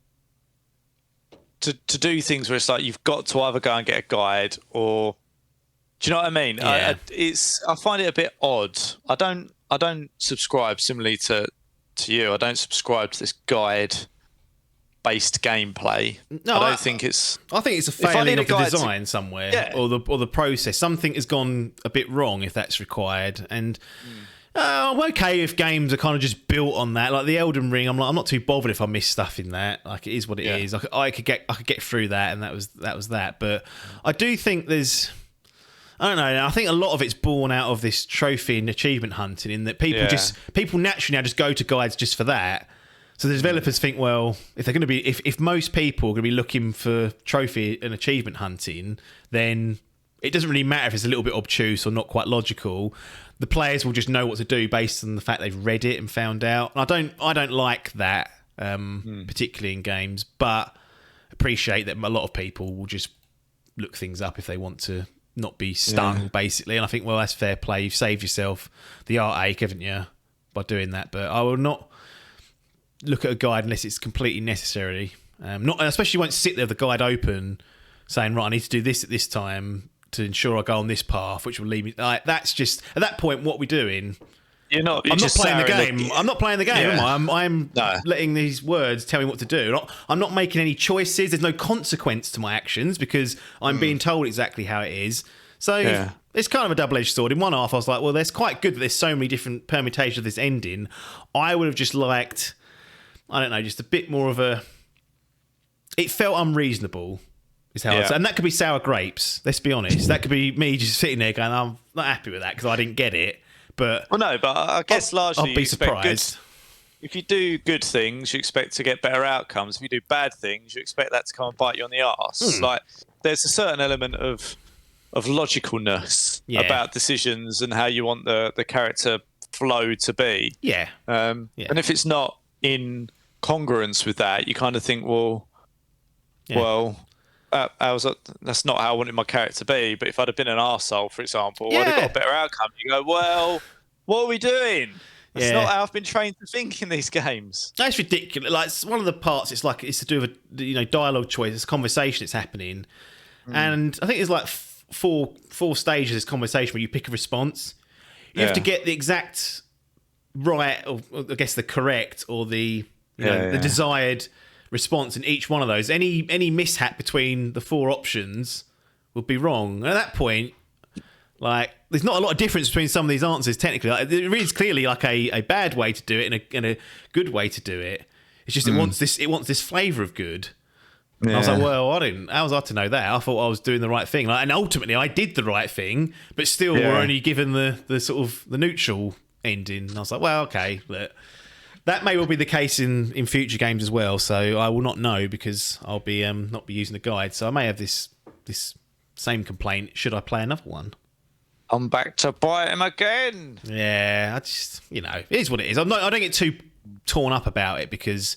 to do things where it's like you've got to either go and get a guide or, do you know what I mean? Yeah. I find it a bit odd. I don't subscribe similarly to you. I don't subscribe to this guide based gameplay. No, I don't think it's. I think it's a If I failing need a of the guide to- design somewhere, Yeah. or the process. Something has gone a bit wrong if that's required. And I'm okay if games are kind of just built on that. Like the Elden Ring, I'm not too bothered if I miss stuff in that. Like it is what it is. I could get through that, and that was that. But I do think there's. I don't know. I think a lot of it's born out of this trophy and achievement hunting, in that people naturally now just go to guides just for that. So the developers think, well, if they're going to be, if most people are going to be looking for trophy and achievement hunting, then it doesn't really matter if it's a little bit obtuse or not quite logical. The players will just know what to do based on the fact they've read it and found out. And I don't like that, particularly in games, but appreciate that a lot of people will just look things up if they want to not be stung, basically. And I think, well, that's fair play. You've saved yourself the heartache, haven't you, by doing that? But I will not look at a guide unless it's completely necessary. Not, especially won't sit there with the guide open, saying, "Right, I need to do this at this time to ensure I go on this path," which will lead me. Like, that's just at that point, what we're doing. You're not. I'm not playing the game. I'm not playing the game, Yeah. am I? I'm letting these words tell me what to do. I'm not making any choices. There's no consequence to my actions because I'm being told exactly how it is. So it's kind of a double-edged sword. In one half, I was like, well, that's quite good that there's so many different permutations of this ending. I would have just liked, I don't know, just a bit more of a. It felt unreasonable, is how I'd say. And that could be sour grapes. Let's be honest. That could be me just sitting there going, I'm not happy with that because I didn't get it. But I guess largely I'll be surprised. If you do good things, you expect to get better outcomes. If you do bad things, you expect that to come and bite you on the arse. Like there's a certain element of logicalness about decisions and how you want the character flow to be. And if it's not in congruence with that, you kind of think, that's not how I wanted my character to be. But if I'd have been an arsehole, for example, I'd have got a better outcome. You go, well, what are we doing? That's not how I've been trained to think in these games. That's ridiculous. Like one of the parts, it's to do with dialogue choice. It's conversation that's happening, and I think there's like four stages of this conversation where you pick a response. You have to get the exact right, or I guess the correct, or the the desired response in each one of those. Any mishap between the four options would be wrong. And at that point, like, there's not a lot of difference between some of these answers technically. Like, there is clearly like a bad way to do it and a good way to do it. It's just it wants this flavour of good. And I was like, well, how was I to know that? I thought I was doing the right thing. Like, and ultimately I did the right thing, but still we're only given the sort of the neutral ending. And I was like, well, okay, but that may well be the case in future games as well. So I will not know because I'll be not be using the guide. So I may have this same complaint should I play another one. I'm back to bite him again. Yeah, I just it is what it is. I don't get too torn up about it because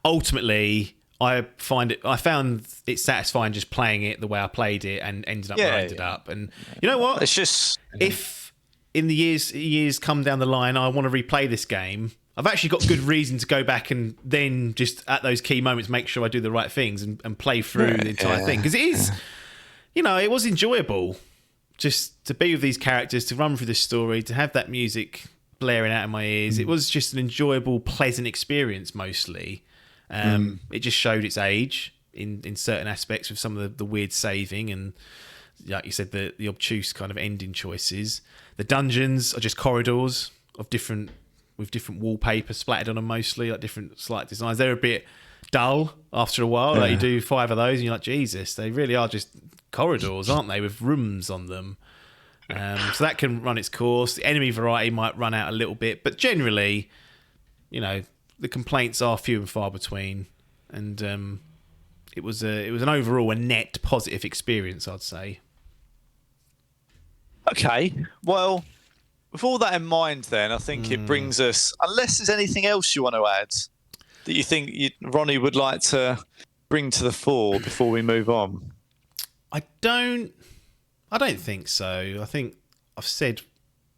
ultimately I found it satisfying just playing it the way I played it and ended up where I ended up. And you know what? It's just if in the years come down the line I want to replay this game, I've actually got good reason to go back and then just at those key moments make sure I do the right things and play through the entire thing. Because it is, it was enjoyable just to be with these characters, to run through the story, to have that music blaring out in my ears. It was just an enjoyable, pleasant experience mostly. It just showed its age in certain aspects with some of the weird saving and, like you said, the obtuse kind of ending choices. The dungeons are just corridors of different wallpaper splattered on them mostly, like different slight designs. They're a bit dull after a while. Like you do 5 of those and you're like, Jesus, they really are just corridors, aren't they, with rooms on them. So that can run its course. The enemy variety might run out a little bit, but generally, the complaints are few and far between. And it was an overall a net positive experience, I'd say. Okay, well, with all that in mind, then I think it brings us. Unless there's anything else you want to add that you think Ronnie would like to bring to the fore before we move on. I don't think so. I think I've said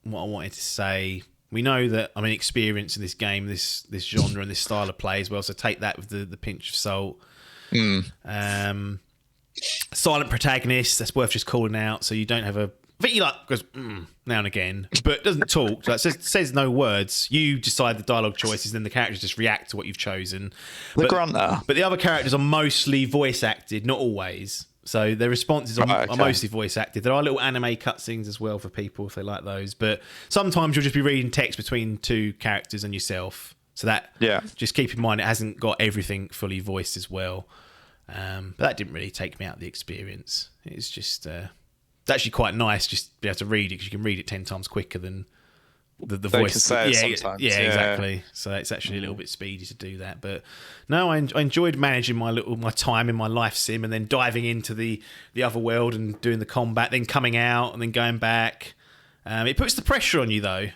what I wanted to say. We know that I'm inexperienced in this game, this genre and this style of play as well, so take that with the pinch of salt. Silent protagonist, that's worth just calling out, so you don't have a think he goes now and again, but doesn't talk. So it says no words. You decide the dialogue choices, then the characters just react to what you've chosen. The grunter. But the other characters are mostly voice acted, not always. So their responses are mostly voice acted. There are little anime cutscenes as well for people if they like those. But sometimes you'll just be reading text between two characters and yourself. So that, just keep in mind, it hasn't got everything fully voiced as well. But that didn't really take me out of the experience. It's just it's actually quite nice just to be able to read it, because you can read it 10 times quicker than the voice. Can say it sometimes. Yeah, exactly. So it's actually a little bit speedy to do that. But no, I enjoyed managing my time in my life sim, and then diving into the other world and doing the combat, then coming out and then going back. It puts the pressure on you though.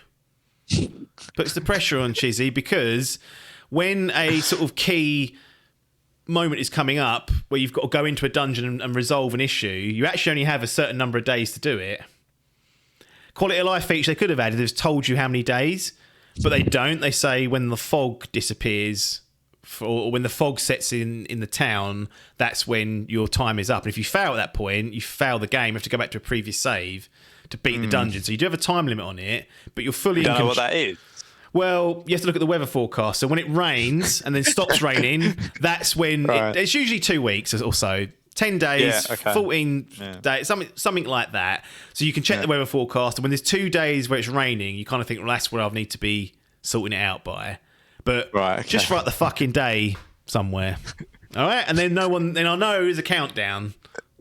Puts the pressure on Chizzy, because when a sort of key moment is coming up where you've got to go into a dungeon and resolve an issue, you actually only have a certain number of days to do it. Quality of life feature they could have added has told you how many days, but they don't. They say when the fog disappears, or when the fog sets in the town, that's when your time is up. And if you fail at that point, you fail the game. You have to go back to a previous save to beat the dungeon. So you do have a time limit on it, but you're fully... You don't know what that is? Well, you have to look at the weather forecast. So when it rains and then stops raining, that's when it's usually 2 weeks or so. 10 days, 14 days, something like that. So you can check the weather forecast, and when there's 2 days where it's raining, you kind of think, well, that's where I need to be sorting it out by. But just write the fucking day somewhere. All right? And then then I know there's a countdown.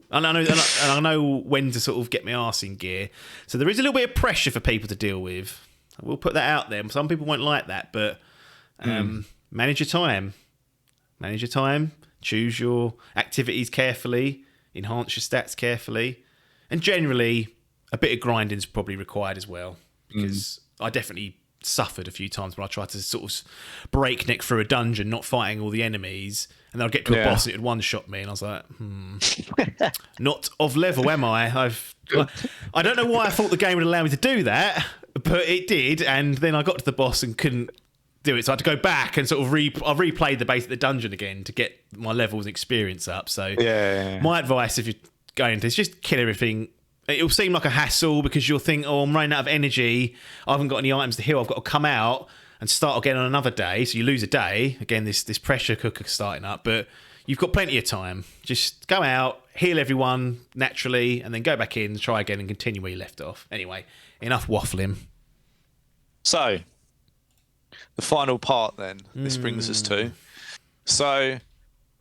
And I know when to sort of get my arse in gear. So there is a little bit of pressure for people to deal with. I will put that out there. Some people won't like that, but manage your time. Manage your time. Choose your activities carefully. Enhance your stats carefully. And generally, a bit of grinding is probably required as well. Because I definitely suffered a few times when I tried to sort of breakneck through a dungeon, not fighting all the enemies. And then I'd get to a boss and it would one-shot me. And I was like, not of level, am I? I don't know why I thought the game would allow me to do that, but it did. And then I got to the boss and couldn't do it. So I had to go back and sort of I replayed the dungeon again to get my levels and experience up. So my advice, if you're going to, is just kill everything. It'll seem like a hassle because you'll think, oh, I'm running out of energy. I haven't got any items to heal. I've got to come out and start again on another day. So you lose a day. Again, this pressure cooker starting up. But you've got plenty of time. Just go out, heal everyone naturally, and then go back in, try again, and continue where you left off. Anyway, enough waffling. So, the final part then, this brings us to. So,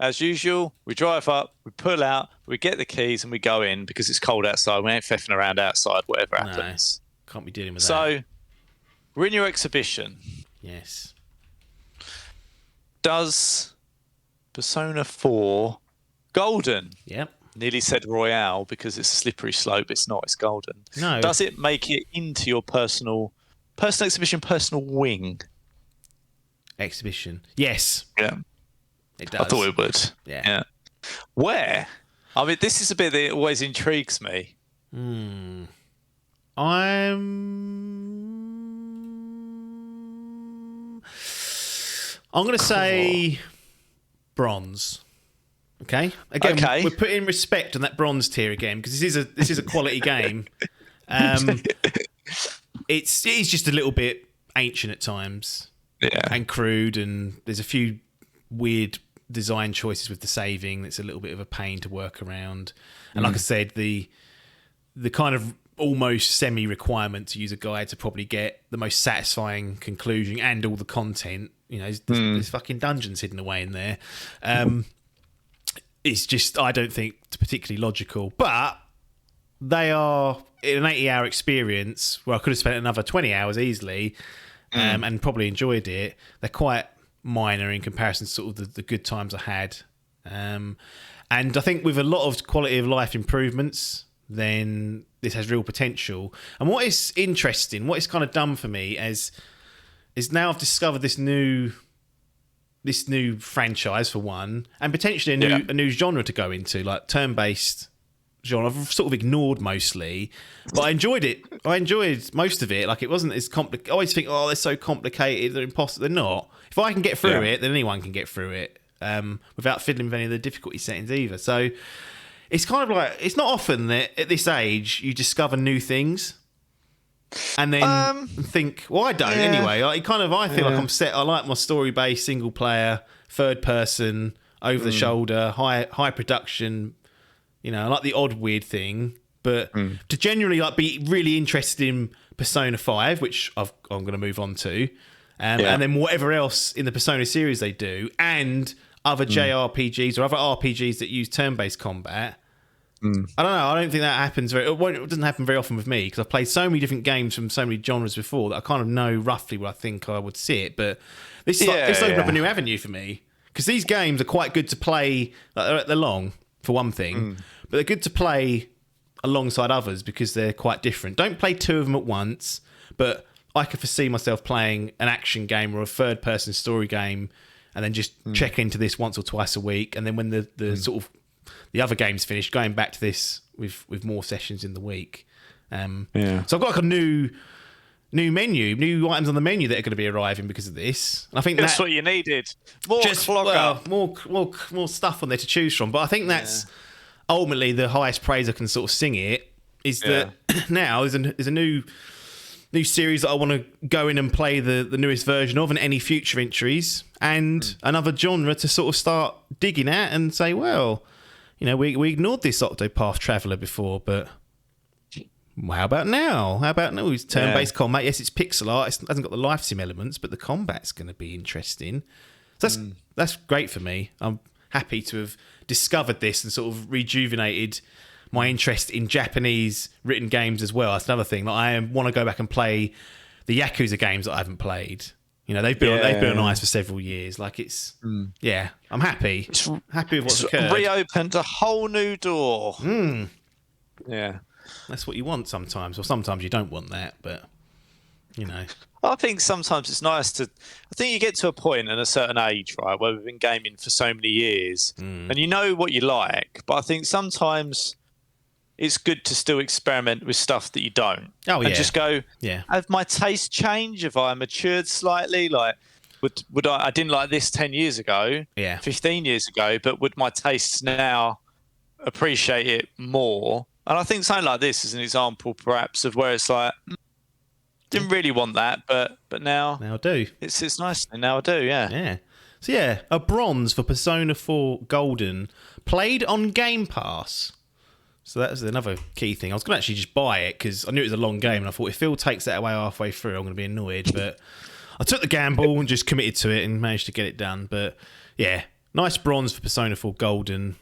as usual, we drive up, we pull out, we get the keys, and we go in because it's cold outside. We ain't feffing around outside, whatever happens. Can't be dealing with that. So, we're in your exhibition. Yes. Does Persona 4 Golden? Yep. Nearly said Royale because it's a slippery slope. It's not. It's Golden. No. Does it make it into your personal exhibition, personal wing? Exhibition. Yes. Yeah. It does. I thought it would. Yeah. Where? I mean, this is a bit that always intrigues me. I'm going to say bronze. Okay. Again, we're putting respect on that bronze tier again because this is a quality game. It's just a little bit ancient at times, and crude, and there's a few weird design choices with the saving that's a little bit of a pain to work around. And like I said, the kind of almost semi-requirement to use a guide to probably get the most satisfying conclusion and all the content. You know, there's fucking dungeons hidden away in there. It's just, I don't think, particularly logical. But they are, in an 80-hour experience, where I could have spent another 20 hours easily and probably enjoyed it, they're quite minor in comparison to sort of the good times I had. And I think with a lot of quality of life improvements, then this has real potential. And what is interesting, what it's kind of done for me is now I've discovered this new franchise for one, and potentially a new genre to go into, like turn-based genre. I've sort of ignored mostly, but I enjoyed it. I enjoyed most of it. Like, it wasn't as complicated. I always think, oh, they're so complicated, they're impossible. They're not. If I can get through it, then anyone can get through it without fiddling with any of the difficulty settings either. So it's kind of like, it's not often that at this age you discover new things and then think, well, I don't anyway. I feel like I'm set. I like my story-based, single-player, third-person, over-the-shoulder, high production. You know, I like the odd weird thing. But to generally like be really interested in Persona 5, which I'm going to move on to, and then whatever else in the Persona series they do, and other JRPGs or other RPGs that use turn-based combat. I don't know. I don't think that happens it doesn't happen very often with me because I've played so many different games from so many genres before that I kind of know roughly where I think I would sit. But this opened up a new avenue for me because these games are quite good to play. Like, they're long for one thing, but they're good to play alongside others because they're quite different. Don't play two of them at once, but I could foresee myself playing an action game or a third-person story game, and then just check into this once or twice a week, and then when the sort of the other game's finished, going back to this with more sessions in the week. So I've got like a new menu, new items on the menu that are going to be arriving because of this. And I think that's what you needed. More more stuff on there to choose from. But I think that's ultimately the highest praise I can sort of sing it is that now there's a new series that I want to go in and play the newest version of, and any future entries, and another genre to sort of start digging at and say, well, you know, we ignored this Octopath Traveler before, but how about now? It's turn-based combat. Yes, it's pixel art. It hasn't got the life sim elements, but the combat's going to be interesting. So that's great for me. I'm happy to have discovered this and sort of rejuvenated my interest in Japanese written games as well. That's another thing. Like, I want to go back and play the Yakuza games that I haven't played. You know, they've been on ice for several years. Like, it's I'm happy. Happy with what's occurred. Reopened a whole new door. Yeah, that's what you want sometimes, or sometimes you don't want that. But you know, I think sometimes it's nice to. I think you get to a point at a certain age, right, where we've been gaming for so many years, and you know what you like. But I think sometimes it's good to still experiment with stuff that you don't. Oh, yeah. And just go, have my taste changed? Have I matured slightly? Like, would I didn't like this 10 years ago, 15 years ago, but would my tastes now appreciate it more? And I think something like this is an example, perhaps, of where it's like, didn't really want that, but now I do. It's nice. And now I do, Yeah. So, a bronze for Persona 4 Golden, played on Game Pass. So that was another key thing. I was going to actually just buy it because I knew it was a long game, and I thought if Phil takes that away halfway through, I'm going to be annoyed. But I took the gamble and just committed to it and managed to get it done. But yeah, nice bronze for Persona 4 Golden.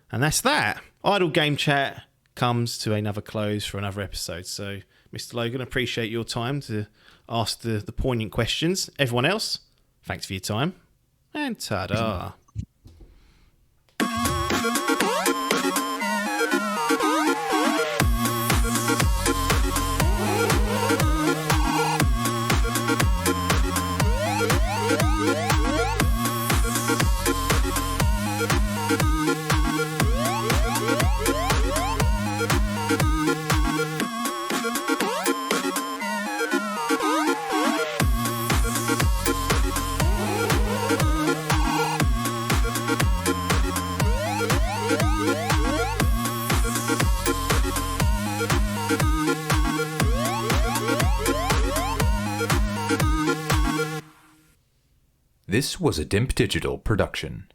And that's that. Idle Game Chat comes to another close for another episode. So, Mr. Logan, appreciate your time to ask the poignant questions. Everyone else, thanks for your time. And ta-da. This was a Dimp Digital production.